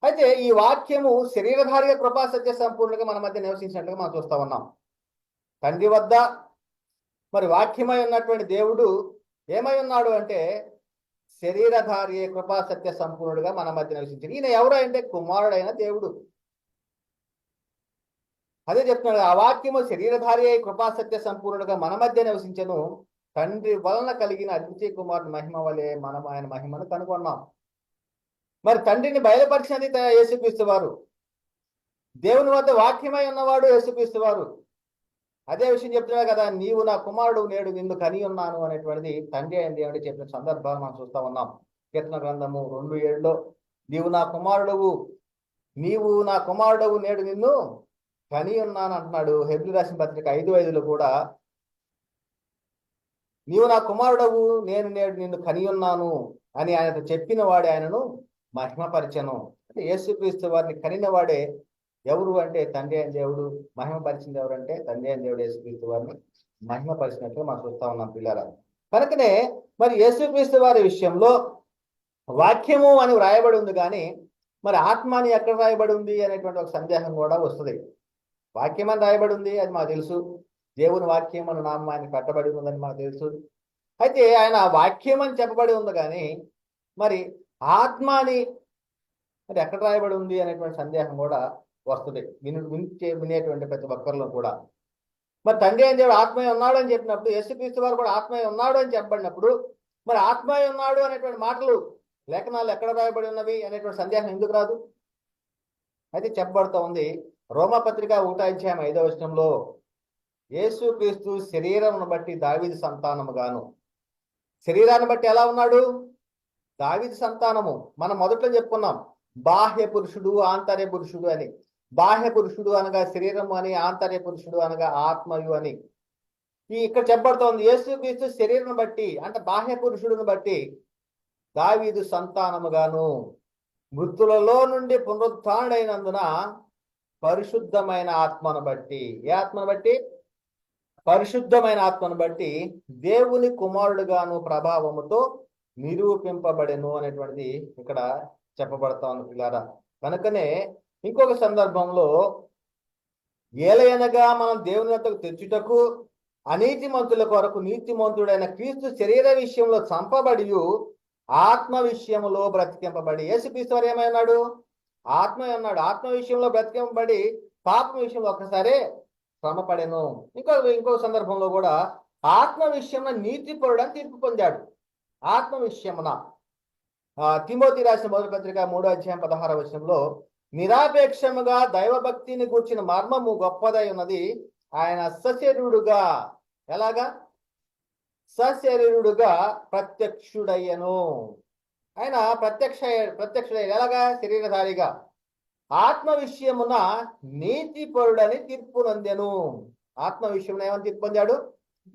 అయితే ఈ వాక్యము శరీరధారిగా కృపా సత్య సంపూర్ణంగా మన మధ్య నివసించినట్లుగా మనం చూస్తా ఉన్నాం. తండ్రి వద్ద మరి వాక్యమై ఉన్నటువంటి దేవుడు ఏమై ఉన్నాడు అంటే శరీరధారి కృపా సత్య సంపూర్ణుడుగా మన మధ్య నివసించాడు. ఈయన ఎవరు అంటే కుమారుడైన దేవుడు. అదే చెప్తున్నాడు, ఆ వాక్యము శరీరధారి అయి కృపా సత్య సంపూర్ణుడుగా మన మధ్య నివసించను. తండ్రి వలన కలిగిన అద్వితీయ కుమారుని మహిమ వలె మనం ఆయన మహిమను కనుగొన్నాం. మరి తండ్రిని బయలుపరిచినది యేసుక్రీస్తు వారు. దేవుని వద్ద వాక్యమై ఉన్నవాడు యేసుక్రీస్తు వారు. అదే విషయం చెప్తున్నాడు కదా, నీవు నా కుమారుడు, నేడు నిన్ను కని ఉన్నాను అనేటువంటిది తండ్రి అయిన దేవుడు చెప్పిన సందర్భాలు మనం చూస్తా ఉన్నాం. కీర్తన గ్రంథము 2:7 నీవు నా కుమారుడవు, నేడు నిన్ను కని ఉన్నాను అంటున్నాడు. హెబ్రీ రాసిన పత్రిక 5:5 కూడా నీవు నా కుమారుడవు, నేడు నిన్ను కని ఉన్నాను అని ఆయనతో చెప్పిన వాడే ఆయనను మహిమపరిచెను. అంటే యేసుక్రీస్తు వారిని కనిన వాడే ఎవరు అంటే తండ్రి అయిన దేవుడు. మహిమపరిచింది ఎవరంటే తండ్రి అయిన దేవుడు యేసుక్రీస్తు వారిని మహిమపరిచినట్టుగా మనం చూస్తా ఉన్నాం పిల్లరా. కనుకనే మరి యేసుక్రీస్తు వారి విషయంలో వాక్యము అని వ్రాయబడి ఉంది, కానీ మరి ఆత్మ అని ఎక్కడ రాయబడి ఉంది అనేటువంటి ఒక సందేహం కూడా వస్తుంది. వాక్యం అని రాయబడి ఉంది, అది మాకు తెలుసు. దేవుని వాక్యం అని నామం ఆయన పెట్టబడి ఉందని మాకు తెలుసు. అయితే ఆయన వాక్యం అని చెప్పబడి ఉంది, కానీ మరి ఆత్మ అని మరి ఎక్కడ రాయబడి ఉంది అనేటువంటి సందేహం కూడా వస్తుంది వినేటువంటి ప్రతి ఒక్కరిలో కూడా. మరి తండ్రి అయిన దేవుడు ఆత్మీయ ఉన్నాడు అని చెప్పినప్పుడు, యేసుక్రీస్తు వారు కూడా ఆత్మీయ ఉన్నాడు అని చెప్పబడినప్పుడు, మరి ఆత్మీయ ఉన్నాడు అనేటువంటి మాటలు లేఖనాలు ఎక్కడ రాయబడి ఉన్నవి అనేటువంటి సందేహం ఎందుకు రాదు? అయితే చెప్పబడుతూ ఉంది రోమాపత్రిక 1:5 యేసుక్రీస్తు శరీరమును బట్టి దావీదు సంతానము గాను. శరీరాన్ని బట్టి ఎలా ఉన్నాడు? దావీదు సంతానము. మనం మొదట్లో చెప్పుకున్నాం బాహ్య పురుషుడు ఆంతర్య పురుషుడు అని. బాహ్య పురుషుడు అనగా శరీరము అని, ఆంతర్య పురుషుడు అనగా ఆత్మయు అని. ఇక్కడ చెప్పబడుతోంది యేసుక్రీస్తు శరీరం బట్టి అంటే బాహ్య పురుషుడును బట్టి దావీదు సంతానముగాను, మృతులలో నుండి పునరుత్థానుడైనందున పరిశుద్ధమైన ఆత్మను బట్టి. ఏ ఆత్మను బట్టి? పరిశుద్ధమైన ఆత్మను బట్టి దేవుని కుమారుడుగాను ప్రభావముతో నిరూపింపబడెను అనేటువంటిది ఇక్కడ చెప్పబడతా ఉంది పిల్లారా. కనుకనే ఇంకొక సందర్భంలో ఏలయనగా మనం దేవుని వద్దకు తెచ్చుటకు అనీతిమంతుల కొరకు నీతిమంతుడైన క్రీస్తు శరీర విషయంలో చంపబడి ఆత్మ విషయంలో బ్రతికింపబడి. యేసుక్రీస్తు వారు ఏమైనాడు? ఆత్మ అన్నాడు. ఆత్మ విషయంలో బ్రతికింపబడి పాపం విషయంలో ఒక్కసారే శ్రమపడెను. ఇంకో సందర్భంలో కూడా ఆత్మ విషయంలో నీతిపరుడని తీర్పు పొందాడు. ఆత్మ విషయమున తిమోతి రాసిన మొదటి పత్రిక 3:16 నిరాపేక్షముగా దైవభక్తిని గూర్చిన మర్మము గొప్పదై ఉన్నది. ఆయన సశరీరుడుగా, ఎలాగా? సశరీరుడుగా ప్రత్యక్షుడయ్యను. ఆయన ప్రత్యక్షుడయ్య ఎలాగా? శరీరధారిగా. ఆత్మ విషయమున నీతిపరుడని తీర్పు నందెను. ఆత్మ విషయమున ఏమని తీర్పు పొందాడు?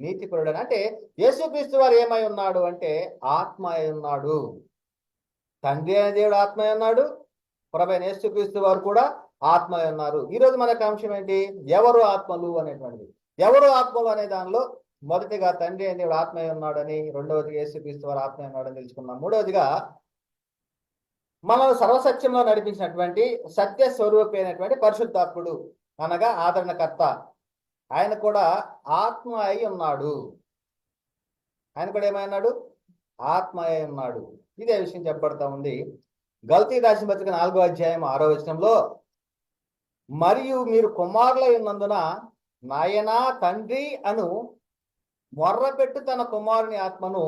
నీతిపరుడని. అంటే యేసుక్రీస్తు వారు ఏమై ఉన్నాడు అంటే ఆత్మ అయి ఉన్నాడు. తండ్రి అయిన దేవుడు ఆత్మ అయి ఉన్నాడు, ప్రభువైన యేసుక్రీస్తు వారు కూడా ఆత్మ అయి ఉన్నారు. ఈరోజు మనకు అంశం ఏంటి? ఎవరు ఆత్మలు అనేటువంటిది. ఎవరు ఆత్మలు అనే దానిలో మొదటిగా తండ్రి అయిన దేవుడు ఆత్మ అయి ఉన్నాడని, రెండవదిగా యేసుక్రీస్తు వారు ఆత్మ అయి ఉన్నాడని తెలుసుకున్నాం. మూడవదిగా మనల్ని సర్వసత్యంలో నడిపించినటువంటి సత్య స్వరూపి అయినటువంటి పరిశుద్ధాత్ముడు అనగా ఆదరణకర్త, ఆయన కూడా ఆత్మ అయి ఉన్నాడు. ఆయన కూడా ఏమైనాడు? ఆత్మ అయి ఉన్నాడు. ఇదే విషయం చెప్పబడతా ఉంది గలతీ రాసిన పత్రిక 4:6 మరియు మీరు కుమారులై ఉన్నందున నాయనా తండ్రి అను మొర్రపెట్టు తన కుమారుని ఆత్మను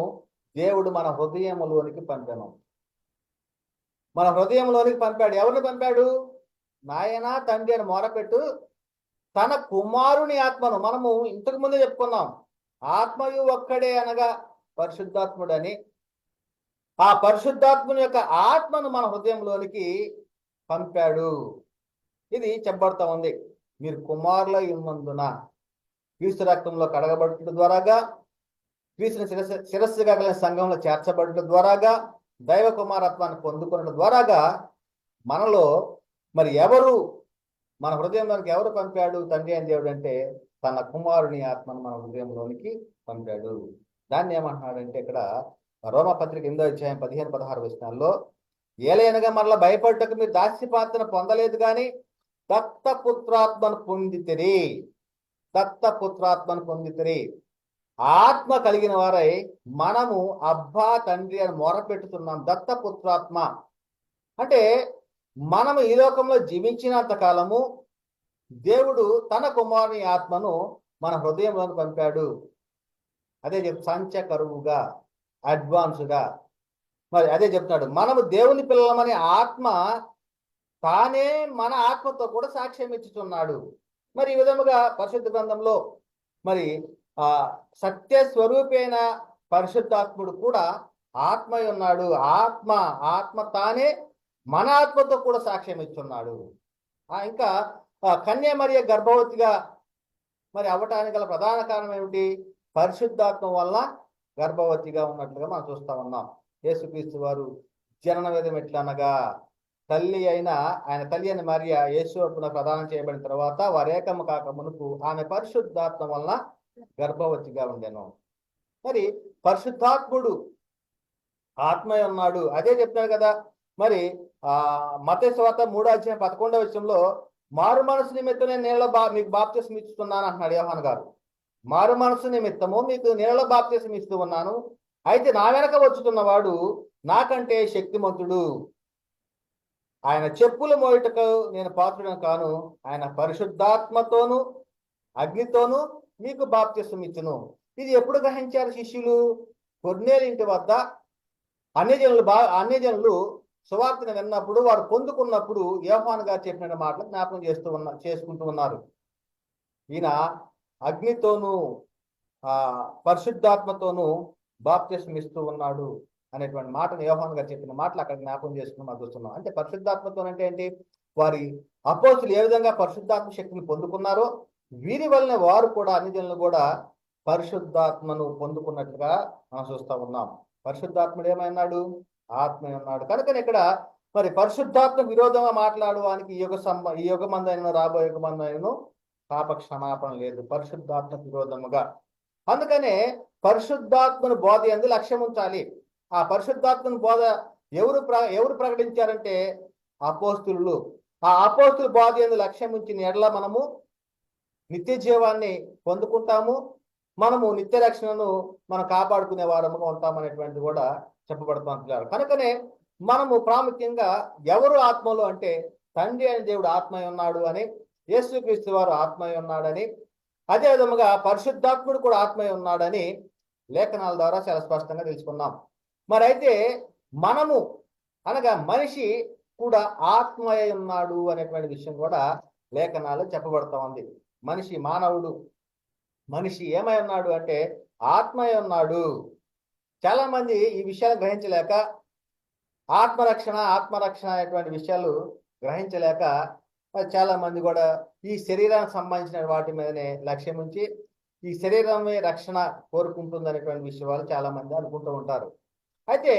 దేవుడు మన హృదయములోనికి పంపాను. మన హృదయంలోనికి పంపాడు. ఎవరిని పంపాడు? నాయనా తండ్రి అని మొరపెట్టు తన కుమారుని ఆత్మను. మనము ఇంతకు ముందే చెప్పుకున్నాం ఆత్మయు ఒక్కడే అనగా పరిశుద్ధాత్ముడని. ఆ పరిశుద్ధాత్ముని యొక్క ఆత్మను మన హృదయంలోనికి పంపాడు. ఇది చెప్పబడతా ఉంది. మీరు కుమారులై ఉన్నందున క్రీస్తు రక్తంలో కడగబడటం ద్వారాగా, క్రీస్తుని శిరస్సుగా కలిగిన సంఘంలో చేర్చబడటం ద్వారాగా, దైవ కుమారత్వాన్ని పొందుకునడం ద్వారాగా మనలో మరి ఎవరు మన హృదయంలోనికి ఎవరు పంపాడు? తండ్రి అయిన దేవుడు అంటే తన కుమారుని ఆత్మను మన హృదయంలోనికి పంపాడు. దాన్ని ఏమంటున్నాడంటే ఇక్కడ రోమపత్రిక 8వ అధ్యాయం 15-16 వచనాల్లో, ఏలైనగా మరలా భయపడ్డకు మీరు దాస్యపాత్రను పొందలేదు కానీ దత్తపుత్రాత్మను పొందితిరి. దత్తపుత్రాత్మను పొందితిరి. ఆత్మ కలిగిన వారై మనము అబ్బా తండ్రి అని మొరపెట్టుతున్నాం. దత్తపుత్రాత్మ అంటే మనము ఈ లోకంలో జీవించినంత కాలము దేవుడు తన కుమారుని ఆత్మను మన హృదయంలోకి పంపాడు. అదే సంచకరువుగా, అడ్వాన్స్గా. మరి అదే చెప్తున్నాడు, మనము దేవుని పిల్లలమని ఆత్మ తానే మన ఆత్మతో కూడా సాక్ష్యం ఇచ్చుతున్నాడు. మరి ఈ విధముగా పరిశుద్ధ గ్రంథంలో మరి సత్య స్వరూపైన పరిశుద్ధాత్ముడు కూడా ఆత్మ ఉన్నాడు. ఆత్మ తానే మన ఆత్మతో కూడా సాక్ష్యం ఇచ్చున్నాడు. ఇంకా కన్య మరియ గర్భవతిగా మరి అవ్వటానికి గల ప్రధాన కారణం ఏమిటి? పరిశుద్ధాత్మ వల్ల గర్భవతిగా ఉన్నట్లుగా మనం చూస్తా ఉన్నాం. యేసుక్రీస్తు వారు జనన వేదం ఎట్లనగా, ఆయన తల్లి అయిన మరియ యేసు అప్పున ప్రదానం చేయబడిన తర్వాత వారు ఏకము కాక మునుపు ఆమె పరిశుద్ధాత్మ వలన గర్భవతిగా ఉండెను. మరి పరిశుద్ధాత్ముడు ఆత్మ ఉన్నాడు. అదే చెప్తాడు కదా. మరి మత్తయి సువార్త 3:11 మారు మనసు నిమిత్తం నేను నీళ్ళ మీకు బాప్తిసం ఇస్తున్నాను అంటున్నాడు యోహాను గారు. మారు మనసు నిమిత్తము మీకు నీళ్ళ బాప్తిసం ఇస్తూ ఉన్నాను, అయితే నా వెనక వచ్చుతున్నవాడు నాకంటే శక్తిమంతుడు, ఆయన చెప్పులు మోయుటకు నేను పాత్రుడను కాను, ఆయన పరిశుద్ధాత్మతోను అగ్నితోను మీకు బాప్తిసం ఇచ్చును. ఇది ఎప్పుడు గ్రహించారు శిష్యులు? కొర్నేలు ఇంటి వద్ద అన్యజనులు సువార్తను విన్నప్పుడు, వారు పొందుకున్నప్పుడు యోహాను గారు చెప్పిన మాటలు జ్ఞాపకం చేసుకుంటూ ఉన్నారు. ఈయన అగ్నితోనూ పరిశుద్ధాత్మతోనూ బాప్తిసం ఇస్తూ ఉన్నాడు అనేటువంటి మాటను యోహాను గారు చెప్పిన మాటలు అక్కడ జ్ఞాపకం చేసుకుని మనం చూస్తున్నాం. అంటే పరిశుద్ధాత్మతో అంటే ఏంటి? వారి అపోస్తులు ఏ విధంగా పరిశుద్ధాత్మ శక్తిని పొందుకున్నారో వీరి వలన వారు కూడా అన్యజనులు కూడా పరిశుద్ధాత్మను పొందుకున్నట్లుగా మనం చూస్తూ ఉన్నాం. పరిశుద్ధాత్ముడు ఏమైనాడు? ఆత్మ ఉన్నాడు. కనుక ఇక్కడ మరి పరిశుద్ధాత్మ విరోధంగా మాట్లాడడానికి ఈ యుగమందైన రాబోయే యుగమందైన పాప క్షమాపణ లేదు, పరిశుద్ధాత్మ విరోధముగా. అందుకనే పరిశుద్ధాత్మను బోధ యందు లక్ష్యం ఉంచాలి. ఆ పరిశుద్ధాత్మను బోధ ఎవరు ప్రకటించారంటే అపోస్తులు. ఆ అపోస్తుల బోధ యందు లక్ష్యం ఉంచిన ఎడల మనము నిత్య జీవాన్ని పొందుకుంటాము, మనము నిత్య రక్షణను మనం కాపాడుకునే వారముగా ఉంటామనేటువంటి కూడా చెప్పబడుతున్నారు. కనుకనే మనము ప్రాముఖ్యంగా ఎవరు ఆత్మలు అంటే తండ్రి అయిన దేవుడు ఆత్మయ్య ఉన్నాడు అని, యేసుక్రీస్తు వారు ఆత్మయ్య ఉన్నాడని, అదే విధముగా పరిశుద్ధాత్ముడు కూడా ఆత్మయ్య ఉన్నాడని లేఖనాల ద్వారా చాలా స్పష్టంగా తెలుసుకున్నాం. మరి అయితే మనము అనగా మనిషి కూడా ఆత్మయ్య ఉన్నాడు అనేటువంటి విషయం కూడా లేఖనాలు చెప్పబడతా ఉంది. మనిషి ఏమై ఉన్నాడు అంటే ఆత్మయ్య ఉన్నాడు. చాలా మంది ఈ విషయాలు గ్రహించలేక ఆత్మరక్షణ అనేటువంటి విషయాలు గ్రహించలేక చాలా మంది కూడా ఈ శరీరానికి సంబంధించిన వాటి మీదనే లక్ష్యం ఉంచి ఈ శరీరమే రక్షణ కోరుకుంటుంది అనేటువంటి విషయాలు చాలా మంది అనుకుంటూ ఉంటారు. అయితే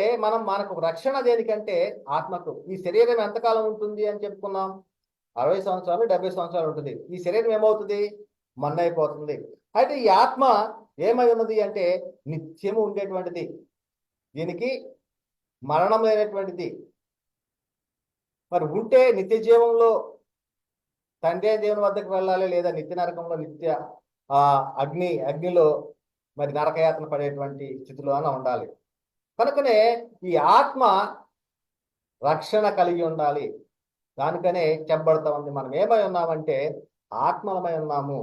మనకు రక్షణ దేనికంటే ఆత్మకు. ఈ శరీరం ఎంతకాలం ఉంటుంది అని చెప్పుకున్నాం? 60 సంవత్సరాలు 70 సంవత్సరాలు ఉంటుంది. ఈ శరీరం ఏమవుతుంది? మన్నైపోతుంది. అయితే ఈ ఆత్మ ఏమై ఉన్నది అంటే నిత్యము ఉండేటువంటిది, దీనికి మరణం లేనటువంటిది. మరి ఉంటే నిత్య జీవంలో తండ్రి దేవుని వద్దకు వెళ్ళాలి, లేదా నిత్య నరకంలో నిత్య అగ్నిలో మరి నరకయాతన పడేటువంటి స్థితిలో ఉండాలి. కనుకనే ఈ ఆత్మ రక్షణ కలిగి ఉండాలి. దానికనే చెప్పబడతా ఉంది మనం ఏమై ఉన్నామంటే ఆత్మలమై ఉన్నాము.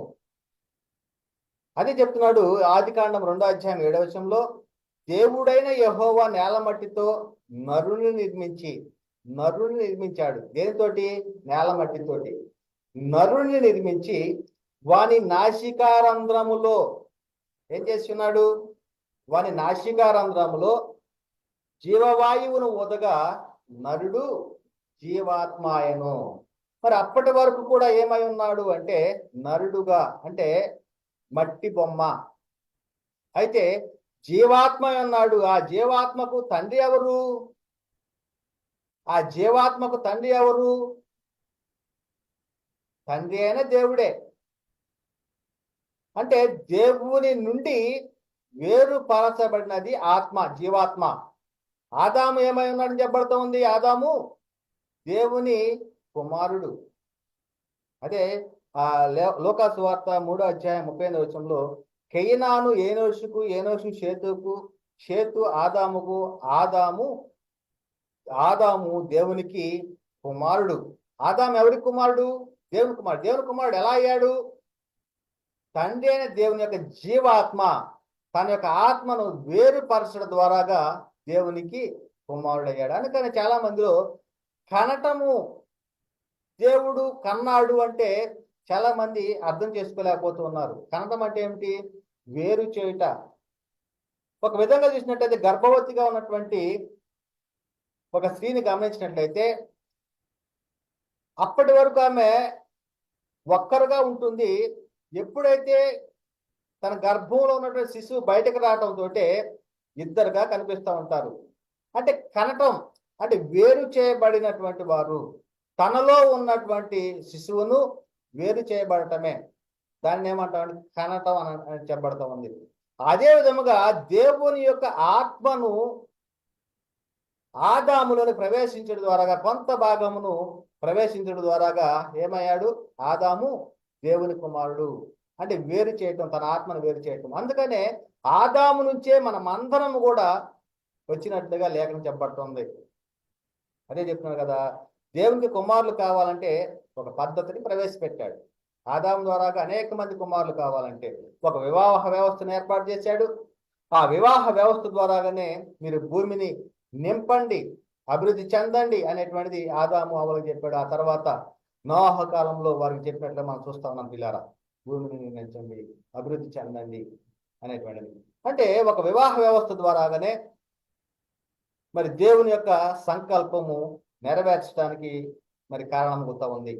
అది చెప్తున్నాడు ఆదికాండం 2:7 దేవుడైన యెహోవా నేల మట్టితో నరుని నిర్మించాడు. దేనితోటి? నేల మట్టితోటి నరుని నిర్మించి వాని నాసికారంధ్రములో ఏం చేస్తున్నాడు? వాని నాసికారంధ్రములో జీవవాయువును ఊదగా నరుడు జీవాత్మాయను. మరి అప్పటి వరకు కూడా ఏమై ఉన్నాడు అంటే నరుడుగా, అంటే మట్టి బొమ్మ. అయితే జీవాత్మ ఉన్నాడు. ఆ జీవాత్మకు తండ్రి ఎవరు? తండ్రి అయిన దేవుడే. అంటే దేవుని నుండి వేరుపరచబడినది ఆత్మ, జీవాత్మ. ఆదాము ఏమై ఉన్నాడని చెప్పబడుతూ ఉంది? ఆదాము దేవుని కుమారుడు. అదే లూకా సువార్త 3:38 కెయినాను ఏనోషుకు, ఏనోషు షేతుకు, షేతు ఆదాముకు, ఆదాము దేవునికి కుమారుడు. ఆదాము ఎవరి కుమారుడు? దేవుని కుమారుడు. దేవుని కుమారుడు ఎలా అయ్యాడు? తండ్రి అయిన దేవుని యొక్క జీవాత్మ తన యొక్క ఆత్మను వేరుపరచడం ద్వారాగా దేవునికి కుమారుడు అయ్యాడు. అందుకని చాలా మందిలో కనటము, దేవుడు కన్నాడు అంటే చాలా మంది అర్థం చేసుకోలేకపోతూ ఉన్నారు. కనటం అంటే ఏమిటి? వేరు చేయుట. ఒక విధంగా చూసినట్లయితే గర్భవతిగా ఉన్నటువంటి ఒక స్త్రీని గమనించినట్లయితే అప్పటి వరకు ఆమె ఒక్కరుగా ఉంటుంది. ఎప్పుడైతే తన గర్భంలో ఉన్నటువంటి శిశువు బయటకు రావడంతో ఇద్దరుగా కనిపిస్తూ ఉంటారు. అంటే కనటం అంటే వేరు చేయబడినటువంటి వారు, తనలో ఉన్నటువంటి శిశువును వేరు చేయబడటమే. దాన్ని ఏమంటాం? కనటం అని చెప్పబడతా ఉంది. అదే విధముగా దేవుని యొక్క ఆత్మను ఆదాములోని ప్రవేశించడం ద్వారాగా, కొంత భాగమును ప్రవేశించడం ద్వారాగా ఏమయ్యాడు? ఆదాము దేవుని కుమారుడు. అంటే వేరు చేయటం, తన ఆత్మను వేరు చేయటం. అందుకనే ఆదాము నుంచే మనమందరం కూడా వచ్చినట్లుగా లేఖనం చెప్పబడుతుంది. అదే చెప్తున్నాడు కదా, దేవునికి కుమారులు కావాలంటే ఒక పద్ధతిని ప్రవేశపెట్టాడు. ఆదాము ద్వారాగా అనేక మంది కుమారులు కావాలంటే ఒక వివాహ వ్యవస్థను ఏర్పాటు చేశాడు. ఆ వివాహ వ్యవస్థ ద్వారాగానే మీరు భూమిని నింపండి, అభివృద్ధి చెందండి అనేటువంటిది ఆదాము అవ్వలకు చెప్పాడు. ఆ తర్వాత నోహ కాలంలో వారికి చెప్పినట్లు మనం చూస్తా ఉన్నాం. పిల్లారా, భూమిని నిర్మించండి, అభివృద్ధి చెందండి అనేటువంటిది. అంటే ఒక వివాహ వ్యవస్థ ద్వారాగానే మరి దేవుని యొక్క సంకల్పము నెరవేర్చడానికి మరి కారణమవుతా ఉంది.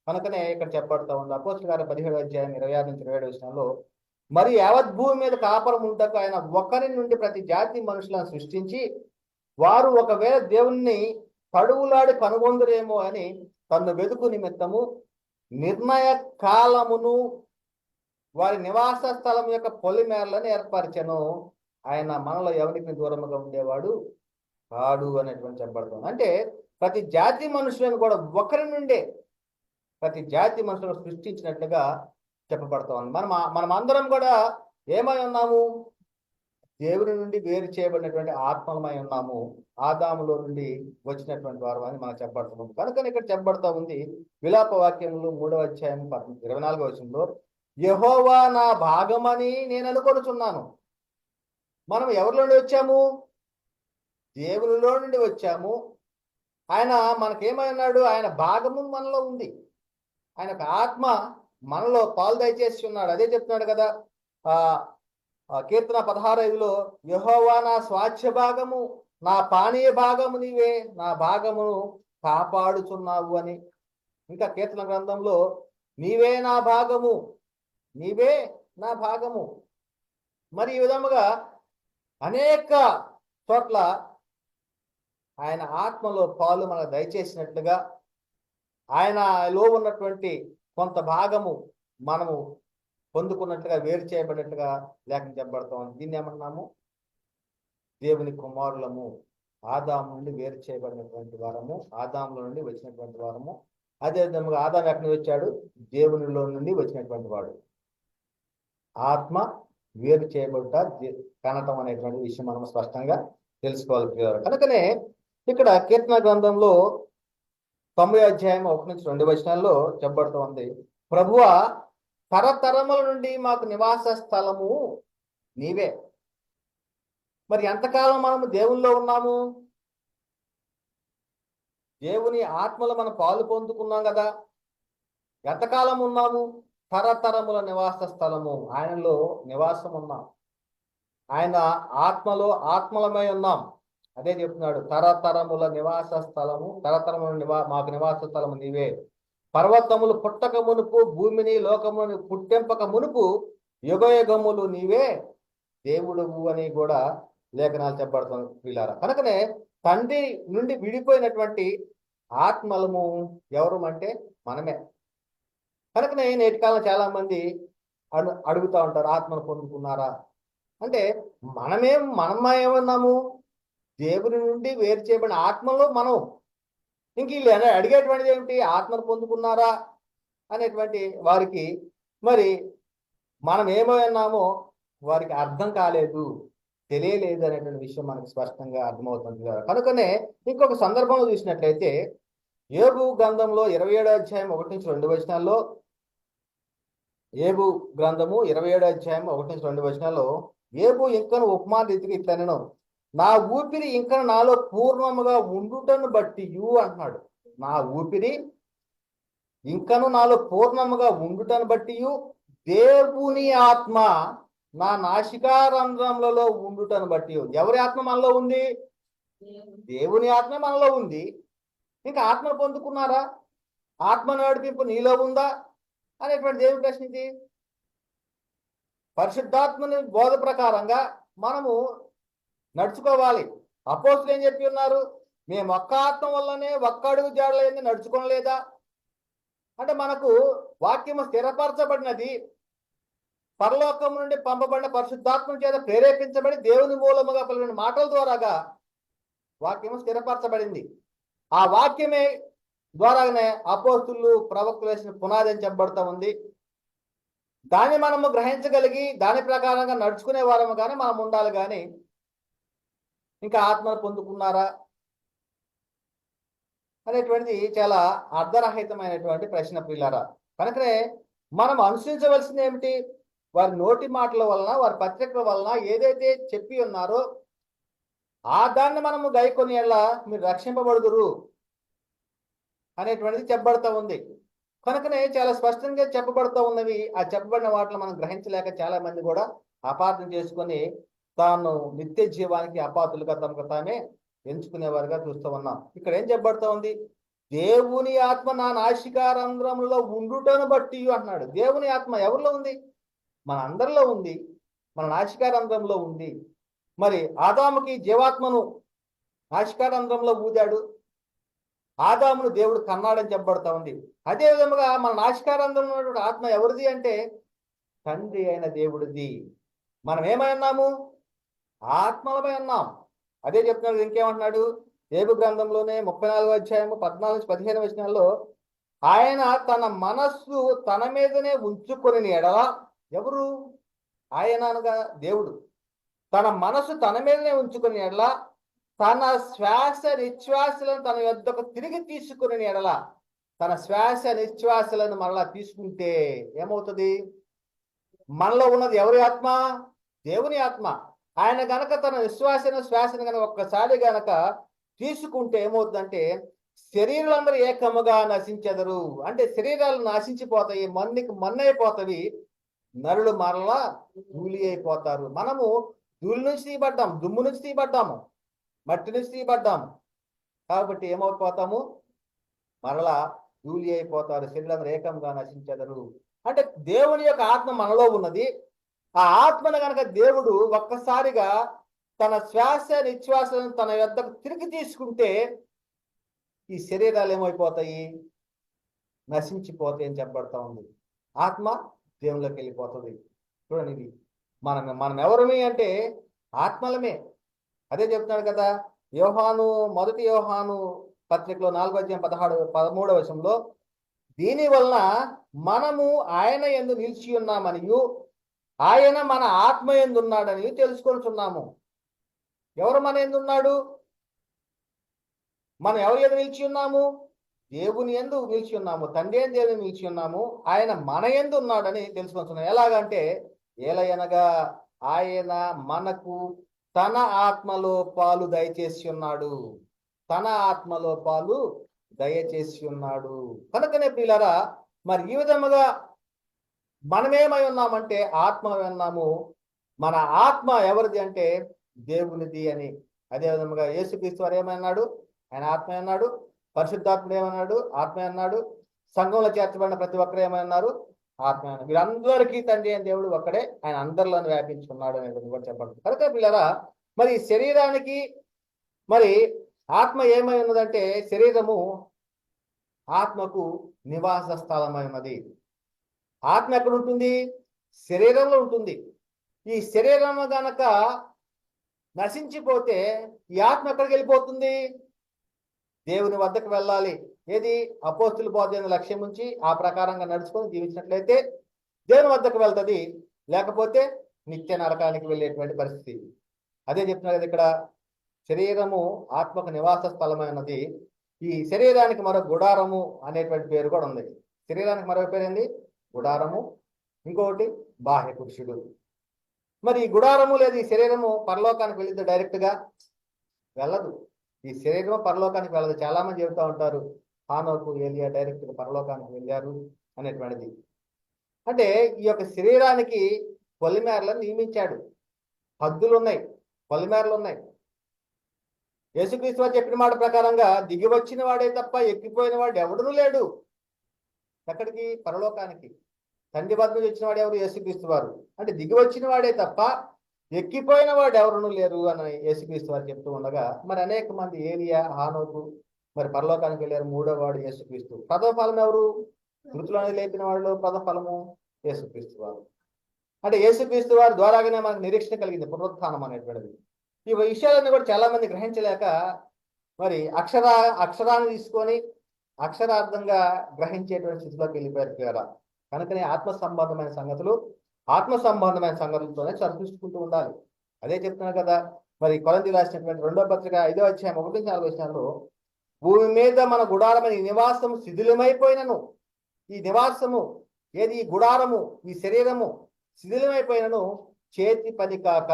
కనుకనే ఇక్కడ చెప్పబడుతూ ఉంది అపోస్తలుల కార్యం 17:26-27 మరి యావత్ భూమి మీద కాపురం ఉంటకు ఆయన ఒకరి నుండి ప్రతి జాతి మనుషులను సృష్టించి, వారు ఒకవేళ దేవుణ్ణి తడువులాడి కనుగొందురేమో అని తన్ను వెతుకు నిమిత్తము నిర్ణయ కాలమును వారి నివాస స్థలం యొక్క పొలిమేరలను ఏర్పరిచెను. ఆయన మనలో ఎవరికి దూరముగా ఉండేవాడు కాడు అనేటువంటి చెప్పబడుతుంది. అంటే ప్రతి జాతి మనుషులను కూడా ఒకరి నుండే ప్రతి జాతి మనుషులను సృష్టించినట్లుగా చెప్పబడుతూ ఉంది. మనం అందరం కూడా ఏమై ఉన్నాము? దేవుని నుండి వేరు చేయబడినటువంటి ఆత్మలమై ఉన్నాము. ఆదాములో నుండి వచ్చినటువంటి వారు అని మనకు చెప్పబడుతున్నాం. కనుక ఇక్కడ చెప్పబడతా ఉంది విలాప వాక్యములు 3:24 యెహోవా నా భాగమని నేను అనుకొనుచున్నాను. మనం ఎవరిలో నుండి వచ్చాము? దేవునిలో నుండి వచ్చాము. ఆయన మనకేమై ఉన్నాడు? ఆయన భాగము మనలో ఉంది. ఆయన ఆత్మ మనలో పాలు దయచేసి ఉన్నాడు. అదే చెప్తున్నాడు కదా కీర్తన 16:5 యెహోవా నా స్వాస్థ్య భాగము, నా పానీయ భాగము నీవే, నా భాగమును కాపాడుచున్నావు అని. ఇంకా కీర్తన గ్రంథంలో నీవే నా భాగము, నీవే నా భాగము. మరి ఈ విధముగా అనేక చోట్ల ఆయన ఆత్మలో పాలు మనకు దయచేసినట్లుగా ఆయనలో ఉన్నటువంటి కొంత భాగము మనము పొందుకున్నట్లుగా, వేరు చేయబడినట్లుగా లేఖనం చెప్పబడతాం. దీన్ని ఏమన్నాము? దేవుని కుమారులము. ఆదాము నుండి వేరు చేయబడినటువంటి వారము, ఆదాములో నుండి వచ్చినటువంటి వారము. అదే విధంగా ఆదాము ఎక్కడి నుంచి వచ్చాడు? దేవునిలో నుండి వచ్చినటువంటి వాడు. ఆత్మ వేరు చేయబడుట కనటం అనేటువంటి విషయం మనం స్పష్టంగా తెలుసుకోవాలి. కనుకనే ఇక్కడ కీర్తన గ్రంథంలో 90:1-2 చెప్పబడుతూ ఉంది, ప్రభువా తరతరముల నుండి మాకు నివాస స్థలము నీవే. మరి ఎంతకాలం మనము దేవునిలో ఉన్నాము? దేవుని ఆత్మలో మనం పాలు పొందుకున్నాం కదా. ఎంతకాలం ఉన్నాము? తరతరముల నివాస స్థలము, ఆయనలో నివాసం ఉన్నాం. ఆయన ఆత్మలో ఆత్మలమై ఉన్నాం. అదే చెప్తున్నాడు, తరతరముల నివాస స్థలము, తరతరముల మాకు నివాస స్థలము నీవే. పర్వతములు పుట్టక మునుపు, భూమిని లోకమును పుట్టెంపక మునుపు యుగయుగములు నీవే దేవుడువు అని కూడా లేఖనాలు చెప్పబడుతుంది వీళ్ళారా. కనుకనే తండ్రి నుండి విడిపోయినటువంటి ఆత్మలము ఎవరు అంటే మనమే. కనుకనే నేటి కాలం చాలా మంది అడుగుతూ ఉంటారు, ఆత్మను పొందుకున్నారా అంటే మనం ఏమన్నాము? దేవుని నుండి వేరు చేయబడిన ఆత్మలో మనం. ఇంక వీళ్ళు అడిగేటువంటిది ఏమిటి? ఆత్మను పొందుకున్నారా అనేటువంటి వారికి మరి మనం ఏమైనామో వారికి అర్థం కాలేదు, తెలియలేదు అనేటువంటి విషయం మనకు స్పష్టంగా అర్థమవుతుంది కదా. కనుకనే ఇంకొక సందర్భంలో చూసినట్లయితే యోబు గ్రంథంలో 27వ అధ్యాయం 1-2 వచనాల్లో, యోబు గ్రంథము 27వ అధ్యాయం 1-2 వచనాల్లో యోబు ఇంకను ఉపమాన రీతిగా ఇట్లా నేను నా ఊపిరి ఇంకను నాలో పూర్ణముగా ఉండుటను బట్టి అంటున్నాడు. నా ఊపిరి ఇంకను నాలో పూర్ణముగా ఉండుటను బట్టి దేవుని ఆత్మ నా నాసికారంధ్రములలో ఉండుటను బట్టి. ఎవరి ఆత్మ మనలో ఉంది? దేవుని ఆత్మ మనలో ఉంది. ఇంకా ఆత్మను పొందుకున్నారా? ఆత్మ నడిపింపు నీలో ఉందా అనేటువంటి దేవుని ప్రశ్న ఇది. పరిశుద్ధాత్మని బోధ ప్రకారంగా మనము నడుచుకోవాలి. అపోస్తులు ఏం చెప్పి ఉన్నారు? మేము ఒక్క ఆత్మ వల్లనే ఒక్క అడుగు జాడలేని నడుచుకోలేదా అంటే మనకు వాక్యము స్థిరపరచబడినది పరలోకం నుండి పంపబడిన పరిశుద్ధాత్మ చేత ప్రేరేపించబడి దేవుని మూలముగా పలికిన మాటల ద్వారాగా వాక్యము స్థిరపరచబడింది. ఆ వాక్యమే ద్వారానే అపోస్తులు ప్రవక్తలు వేసిన పునాది అని చెప్పబడతా ఉంది. దాన్ని మనము గ్రహించగలిగి దాని ప్రకారంగా నడుచుకునే వారము కానీ మనం ఉండాలి. కానీ ఇంకా ఆత్మను పొందుకున్నారా అనేటువంటిది చాలా అర్ధరహితమైనటువంటి ప్రశ్న ప్రియులారా. కనుకనే మనం అనుసరించవలసింది ఏమిటి? వారి నోటి మాటల వలన, వారి పత్రికల వలన ఏదైతే చెప్పి ఉన్నారో ఆ దాన్ని మనము గైకొని మీరు రక్షింపబడుదురు అనేటువంటిది చెప్పబడతా ఉంది. కనుకనే చాలా స్పష్టంగా చెప్పబడతా ఉన్నవి. ఆ చెప్పబడిన వాటిని మనం గ్రహించలేక చాలా మంది కూడా అపార్థం చేసుకొని తాను నిత్య జీవానికి అపాతులుగా తమకు తామే ఎంచుకునేవారుగా చూస్తూ ఉన్నాం. ఇక్కడ ఏం చెప్పబడతా ఉంది? దేవుని ఆత్మ నా నాసికారంధ్రములో ఉండుటను బట్టి అంటున్నాడు. దేవుని ఆత్మ ఎవరిలో ఉంది? మన అందరిలో ఉంది, మన నాసికారంధ్రంలో ఉంది. మరి ఆదాముకి జీవాత్మను నాసికారంధ్రంలో ఊదాడు, ఆదామును దేవుడు కన్నాడని చెప్పబడతా ఉంది. అదే విధముగా మన నాసికారంధ్రంలో ఉన్నటువంటి ఆత్మ ఎవరిది అంటే తండ్రి అయిన దేవుడిది. మనం ఏమై ఉన్నాము? ఆత్మలమై ఉన్నాం. అదే చెప్తున్నాడు. ఇంకేమంటున్నాడు? యోబు గ్రంథంలోనే 34వ అధ్యాయము 14-15 వచనాల్లో ఆయన తన మనస్సు తన మీదనే ఉంచుకొని ఎడల, ఎవరు? ఆయన అనగా దేవుడు. తన మనస్సు తన మీదనే ఉంచుకొని ఎడల, తన శ్వాస నిశ్వాసలను తన యొద్దకు తిరిగి తీసుకుని ఎడల, తన శ్వాస నిశ్వాసలను మరలా తీసుకుంటే ఏమవుతుంది? మనలో ఉన్నది ఎవరి ఆత్మ? దేవుని ఆత్మ. ఆయన గనక తన శ్వాసను గనక ఒక్కసారి గనక తీసుకుంటే ఏమవుతుందంటే శరీరాలందరూ ఏకముగా నశించెదరు. అంటే శరీరాలు నశించిపోతాయి, మన్నైపోతాయి, నరులు మరలా ధూళి అయిపోతారు. మనము ధూళి నుంచి తీయబడ్డాం, దుమ్ము నుంచి తీయబడ్డాము, మట్టి నుంచి తీయబడ్డాము. కాబట్టి ఏమైపోతాము? మరలా ధూళి అయిపోతారు, శరీరాలు ఏకంగా నశించెదరు. అంటే దేవుని యొక్క ఆత్మ మనలో ఉన్నది. ఆ ఆత్మను కనుక దేవుడు ఒక్కసారిగా తన శ్వాస నిశ్వాసను తన యొద్దకు తిరిగి తీసుకుంటే ఈ శరీరాలు ఏమైపోతాయి? నశించిపోతాయి అని చెప్పబడతా ఉంది. ఆత్మ దేవుళ్ళకి వెళ్ళిపోతుంది. చూడండి, ఇది మనం ఎవరమే అంటే ఆత్మలమే. అదే చెప్తున్నాడు కదా మొదటి యోహాను పత్రికలో 4వ అధ్యాయం 13వ వచనంలో, దీని వలన మనము ఆయన యందు నిలిచి ఉన్నామనియు ఆయన మన ఆత్మ యందు ఉన్నాడని తెలుసుకొనుచున్నాము. ఎవరు మన యందు ఉన్నాడు? మనం ఎవరి యందు నిలిచి ఉన్నాము? దేవుని యందు నిలిచి ఉన్నాము, తండ్రి అయిన దేవుని నిలిచి ఉన్నాము. ఆయన మన యందు ఉన్నాడని తెలుసుకుంటున్నాం. ఎలాగంటే ఏలయనగా ఆయన మనకు తన ఆత్మలో పాలు దయచేసి ఉన్నాడు. తన ఆత్మలో పాలు దయచేసి ఉన్నాడు. కనుకనే ప్రియులారా, మరి ఈ విధముగా మనమేమై ఉన్నామంటే ఆత్మ ఉన్నాము. మన ఆత్మ ఎవరిది అంటే దేవునిది అని. అదే విధముగా యేసుక్రీస్తు వారు ఏమన్నాడు? ఆయన ఆత్మ అన్నాడు. పరిశుద్ధాత్ముడు ఏమన్నాడు? ఆత్మ అన్నాడు. సంఘంలో చేర్చబడిన ప్రతి ఒక్కరు ఏమన్నారు? ఆత్మ అన్నాడు. వీరందరికీ తండ్రి అయిన దేవుడు ఒక్కడే, ఆయన అందరిలోనే వ్యాపించుకున్నాడు అనేది కూడా చెప్పబడుతుంది. కనుక పిల్లరా, మరి శరీరానికి మరి ఆత్మ ఏమై ఉన్నదంటే శరీరము ఆత్మకు నివాస స్థలమై ఉన్నది. ఆత్మ ఎక్కడ ఉంటుంది? శరీరంలో ఉంటుంది. ఈ శరీరము గనక నశించిపోతే ఈ ఆత్మ ఎక్కడికి వెళ్ళిపోతుంది? దేవుని వద్దకు వెళ్ళాలి. ఏది? అపోస్తుల బోధన లక్ష్యం ఉంచి ఆ ప్రకారంగా నడుచుకొని జీవించినట్లయితే దేవుని వద్దకు వెళ్తుంది, లేకపోతే నిత్య నరకానికి వెళ్ళేటువంటి పరిస్థితి. అదే చెప్తున్నారు కదా ఇక్కడ, శరీరము ఆత్మకు నివాస స్థలమైనది. ఈ శరీరానికి మరో గుడారము అనేటువంటి పేరు కూడా ఉంది. శరీరానికి మరో పేరు ఏంది? గుడారము. ఇంకొకటి బాహ్య పురుషుడు. మరి ఈ గుడారము లేదు ఈ శరీరము పరలోకానికి వెళ్ళిద్ది? డైరెక్ట్గా వెళ్ళదు. ఈ శరీరం పరలోకానికి వెళ్ళదు. చాలా మంది చెబుతూ ఉంటారు హానోకు ఏలియా డైరెక్ట్గా పరలోకానికి వెళ్ళారు అనేటువంటిది. అంటే ఈ యొక్క శరీరానికి పొలిమేరలను నియమించాడు. హద్దులు ఉన్నాయి, పొలిమేరలు ఉన్నాయి. యేసుక్రీస్తు వారు చెప్పిన మాట ప్రకారంగా దిగి వచ్చిన వాడే తప్ప ఎక్కిపోయిన వాడు ఎవడునూ లేడు. ఎక్కడికి? పరలోకానికి. తండ్రి వద్ద నుంచి వచ్చిన వాడు ఎవరు? యేసుక్రీస్తు వారు. అంటే దిగి వచ్చిన వాడే తప్ప ఎక్కిపోయిన వాడు ఎవరునూ లేరు అని యేసుక్రీస్తు వారు చెప్తూ ఉండగా, మరి అనేక మంది ఏలియా, హానోకు మరి పరలోకానికి వెళ్ళారు. మూడో వాడు యేసుక్రీస్తు. ప్రథమ ఫలం ఎవరు? మృతులను లేపిన వాళ్ళు ప్రథమ ఫలము యేసుక్రీస్తు వారు. అంటే యేసుక్రీస్తు వారి ద్వారాగానే మనకు నిరీక్షణ కలిగింది పునరుత్థానం అనేటువంటిది. ఈ విషయాలన్నీ కూడా చాలా మంది గ్రహించలేక మరి అక్షరాన్ని తీసుకొని అక్షరార్థంగా గ్రహించేటువంటి స్థితిలోకి వెళ్ళిపోయారు కదా. కనుకనే ఆత్మ సంబంధమైన సంగతులతోనే చర్చించుకుంటూ ఉండాలి. అదే చెప్తున్నారు కదా మరి కొరింథీయులకు రాసినటువంటి 2వ పత్రిక 5వ అధ్యాయం 1-4 వచనాల్లో, భూమి మీద మన గుడారమైన ఈ నివాసము శిథిలమైపోయినను, ఈ నివాసము ఏది? ఈ గుడారము, ఈ శరీరము శిథిలమైపోయినను చేతి పని కాక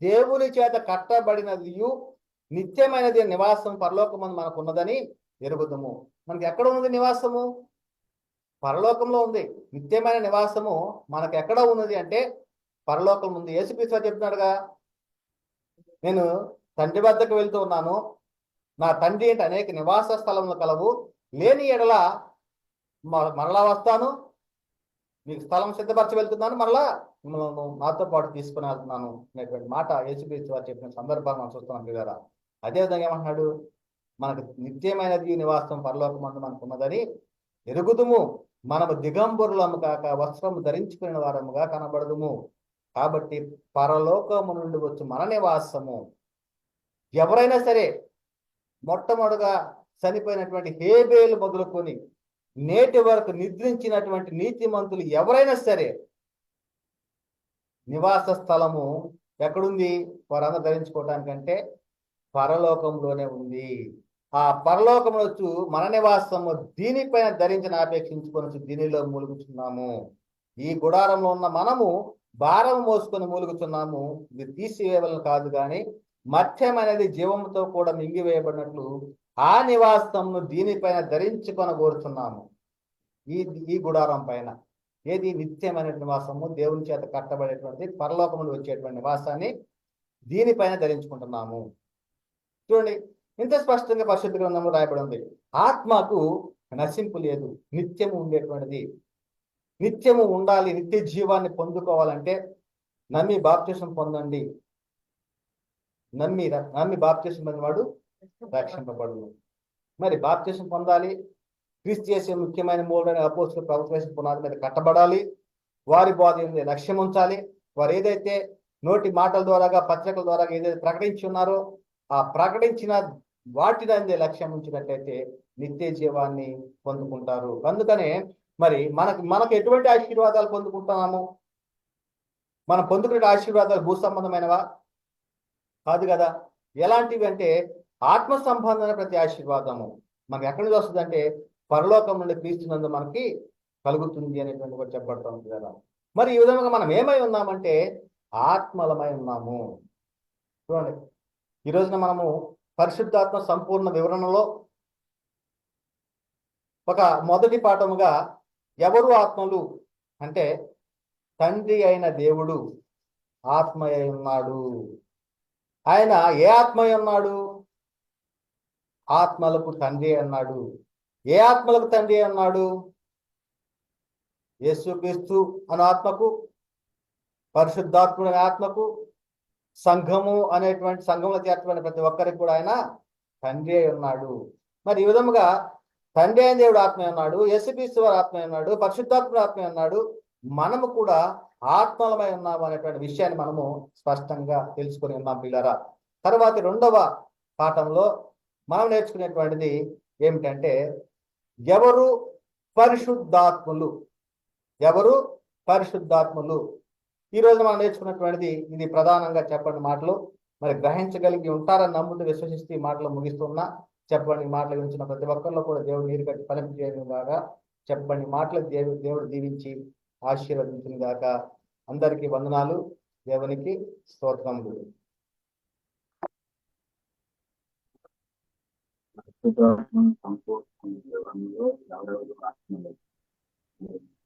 దేవుని చేత కట్టబడినది నిత్యమైనది నివాసం పరలోకమందు మనకు ఉన్నదని ఎరుగుదము. మనకి ఎక్కడ ఉన్నది నివాసము? పరలోకంలో ఉంది. నిత్యమైన నివాసము మనకు ఎక్కడ ఉన్నది అంటే పరలోకం ఉంది. యేసుక్రీస్తు చెప్తున్నాడుగా, నేను తండ్రి వద్దకు వెళ్తూ ఉన్నాను, నా తండ్రి అంటే అనేక నివాస స్థలములు కలవు, లేని ఎడల మరలా వస్తాను, మీకు స్థలం సిద్ధపరచి వెళ్తున్నాను, మరలా మిమ్మల్ని నాతో పాటు తీసుకుని వెళ్తున్నాను అనేటువంటి మాట యేసుక్రీస్తు వారు చెప్పిన సందర్భాన్ని మనం చూస్తున్నాం కదా. అదేవిధంగా ఏమంటున్నాడు? మనకు నిత్యమైనది నివాసం పరలోకమందు మనకు ఉన్నదని ఎరుగుదుము, మనము దిగంబరులము కాక వస్త్రము ధరించుకునే వారముగా కనబడదుము. కాబట్టి పరలోకము నుండి వచ్చి మన నివాసము. ఎవరైనా సరే మొట్టమొదటిగా చనిపోయినటువంటి హేబేలు మొదలుకొని నేటి వరకు నిద్రించినటువంటి నీతిమంతులు ఎవరైనా సరే నివాస స్థలము ఎక్కడుంది? వారందరూ ధరించుకోవటానికంటే పరలోకంలోనే ఉంది. ఆ పరలోకమునొచ్చు మన నివాసము దీనిపైన ధరించిన అపేక్షించుకొని దీనిలో మూలుగుచున్నాము. ఈ గుడారంలో ఉన్న మనము భారం మోసుకొని మూలుగుచున్నాము. ఇది తీసివేయవలను కాదు కానీ మత్యం అనేది జీవంతో కూడా మింగివేయబడినట్లు ఆ నివాసమును దీనిపైన ధరించుకొని కోరుచున్నాము. ఈ గుడారం పైన ఏది? నిత్యమైన నివాసము, దేవుని చేత కట్టబడేటువంటి పరలోకములు వచ్చేటువంటి నివాసాన్ని దీనిపైన ధరించుకుంటున్నాము. చూడండి, ఇంత స్పష్టంగా పరిశుద్ధ గ్రంథంలో రాయబడి ఉంది. ఆత్మకు నశింపు లేదు, నిత్యము ఉండేటువంటిది. నిత్యము ఉండాలి. నిత్య జీవాన్ని పొందుకోవాలంటే నమ్మి బాప్తిసం పొందండి. నమ్మి బాప్తిసం పొందినవాడు రక్షింపబడును. మరి బాప్తిసం పొందాలి. క్రీస్తు చేసే ముఖ్యమైన మూలైన అపోస్తలుల ప్రవచన పునాది మీద కట్టబడాలి. వారి బోధ లక్ష్యం ఉంచాలి. వారు ఏదైతే నోటి మాటల ద్వారాగా పత్రికల ద్వారా ఏదైతే ప్రకటించి ఉన్నారో ఆ ప్రకటించిన వాటిని అందే లక్ష్యం ఉంచినట్లయితే నిత్య జీవాన్ని పొందుకుంటారు. అందుకనే మరి మనకు ఎటువంటి ఆశీర్వాదాలు పొందుకుంటున్నాము? మనం పొందుకునే ఆశీర్వాదాలు భూ సంబంధమైనవా? కాదు కదా. ఎలాంటివి అంటే ఆత్మ సంబంధమైన ప్రతి ఆశీర్వాదము మనకి ఎక్కడి నుంచి వస్తుంది అంటే పరలోకం నుండి క్రీస్తునందు మనకి కలుగుతుంది అనేటువంటి కూడా చెప్పబడుతుంది కదా. మరి ఈ విధంగా మనం ఏమై ఉన్నామంటే ఆత్మలమై ఉన్నాము. చూడండి, ఈ రోజున మనము పరిశుద్ధాత్మ సంపూర్ణ వివరణలో ఒక మొదటి పాఠముగా ఎవరు ఆత్మలు అంటే తండ్రి అయిన దేవుడు ఆత్మ అయి ఉన్నాడు. ఆయన ఏ ఆత్మ అయి ఉన్నాడు? ఆత్మలకు తండ్రి అన్నాడు. ఏ ఆత్మలకు తండ్రి అన్నాడు? యేసుక్రీస్తు అనే ఆత్మకు, పరిశుద్ధాత్ముడి ఆత్మకు, సంఘము అనేటువంటి సంఘంలో చేర్చబడిన ప్రతి ఒక్కరికి కూడా ఆయన తండ్రి అయి ఉన్నాడు. మరి ఈ విధముగా తండ్రి అయిన దేవుడు ఆత్మ ఉన్నాడు, యేసుక్రీస్తు వారి ఆత్మ ఉన్నాడు, పరిశుద్ధాత్ముడు ఆత్మ ఉన్నాడు. మనము కూడా ఆత్మలమై ఉన్నాము అనేటువంటి విషయాన్ని మనము స్పష్టంగా తెలుసుకొని ఉన్నాం పిల్లరా. తర్వాత రెండవ పాఠంలో మనం నేర్చుకునేటువంటిది ఏమిటంటే, ఎవరు పరిశుద్ధాత్ములు, ఎవరు పరిశుద్ధాత్ములు. ఈ రోజు మనం నేర్చుకున్నటువంటిది ఇది ప్రధానంగా చెప్పండి మాటలు. మరి గ్రహించగలిగి ఉంటారని నమ్ముతూ విశ్వసిస్తూ ఈ మాటలు ముగిస్తున్నా. చెప్పండి మాటలు గురించిన ప్రతి ఒక్కరిలో కూడా దేవుడు నీరు కట్టి ఫలింపు చేయడం కాగా చెప్పండి మాటలు దేవుడు దీవించి ఆశీర్వదించిన గాక. అందరికీ వందనాలు. దేవునికి స్తోత్రములు. సంపూర్ణ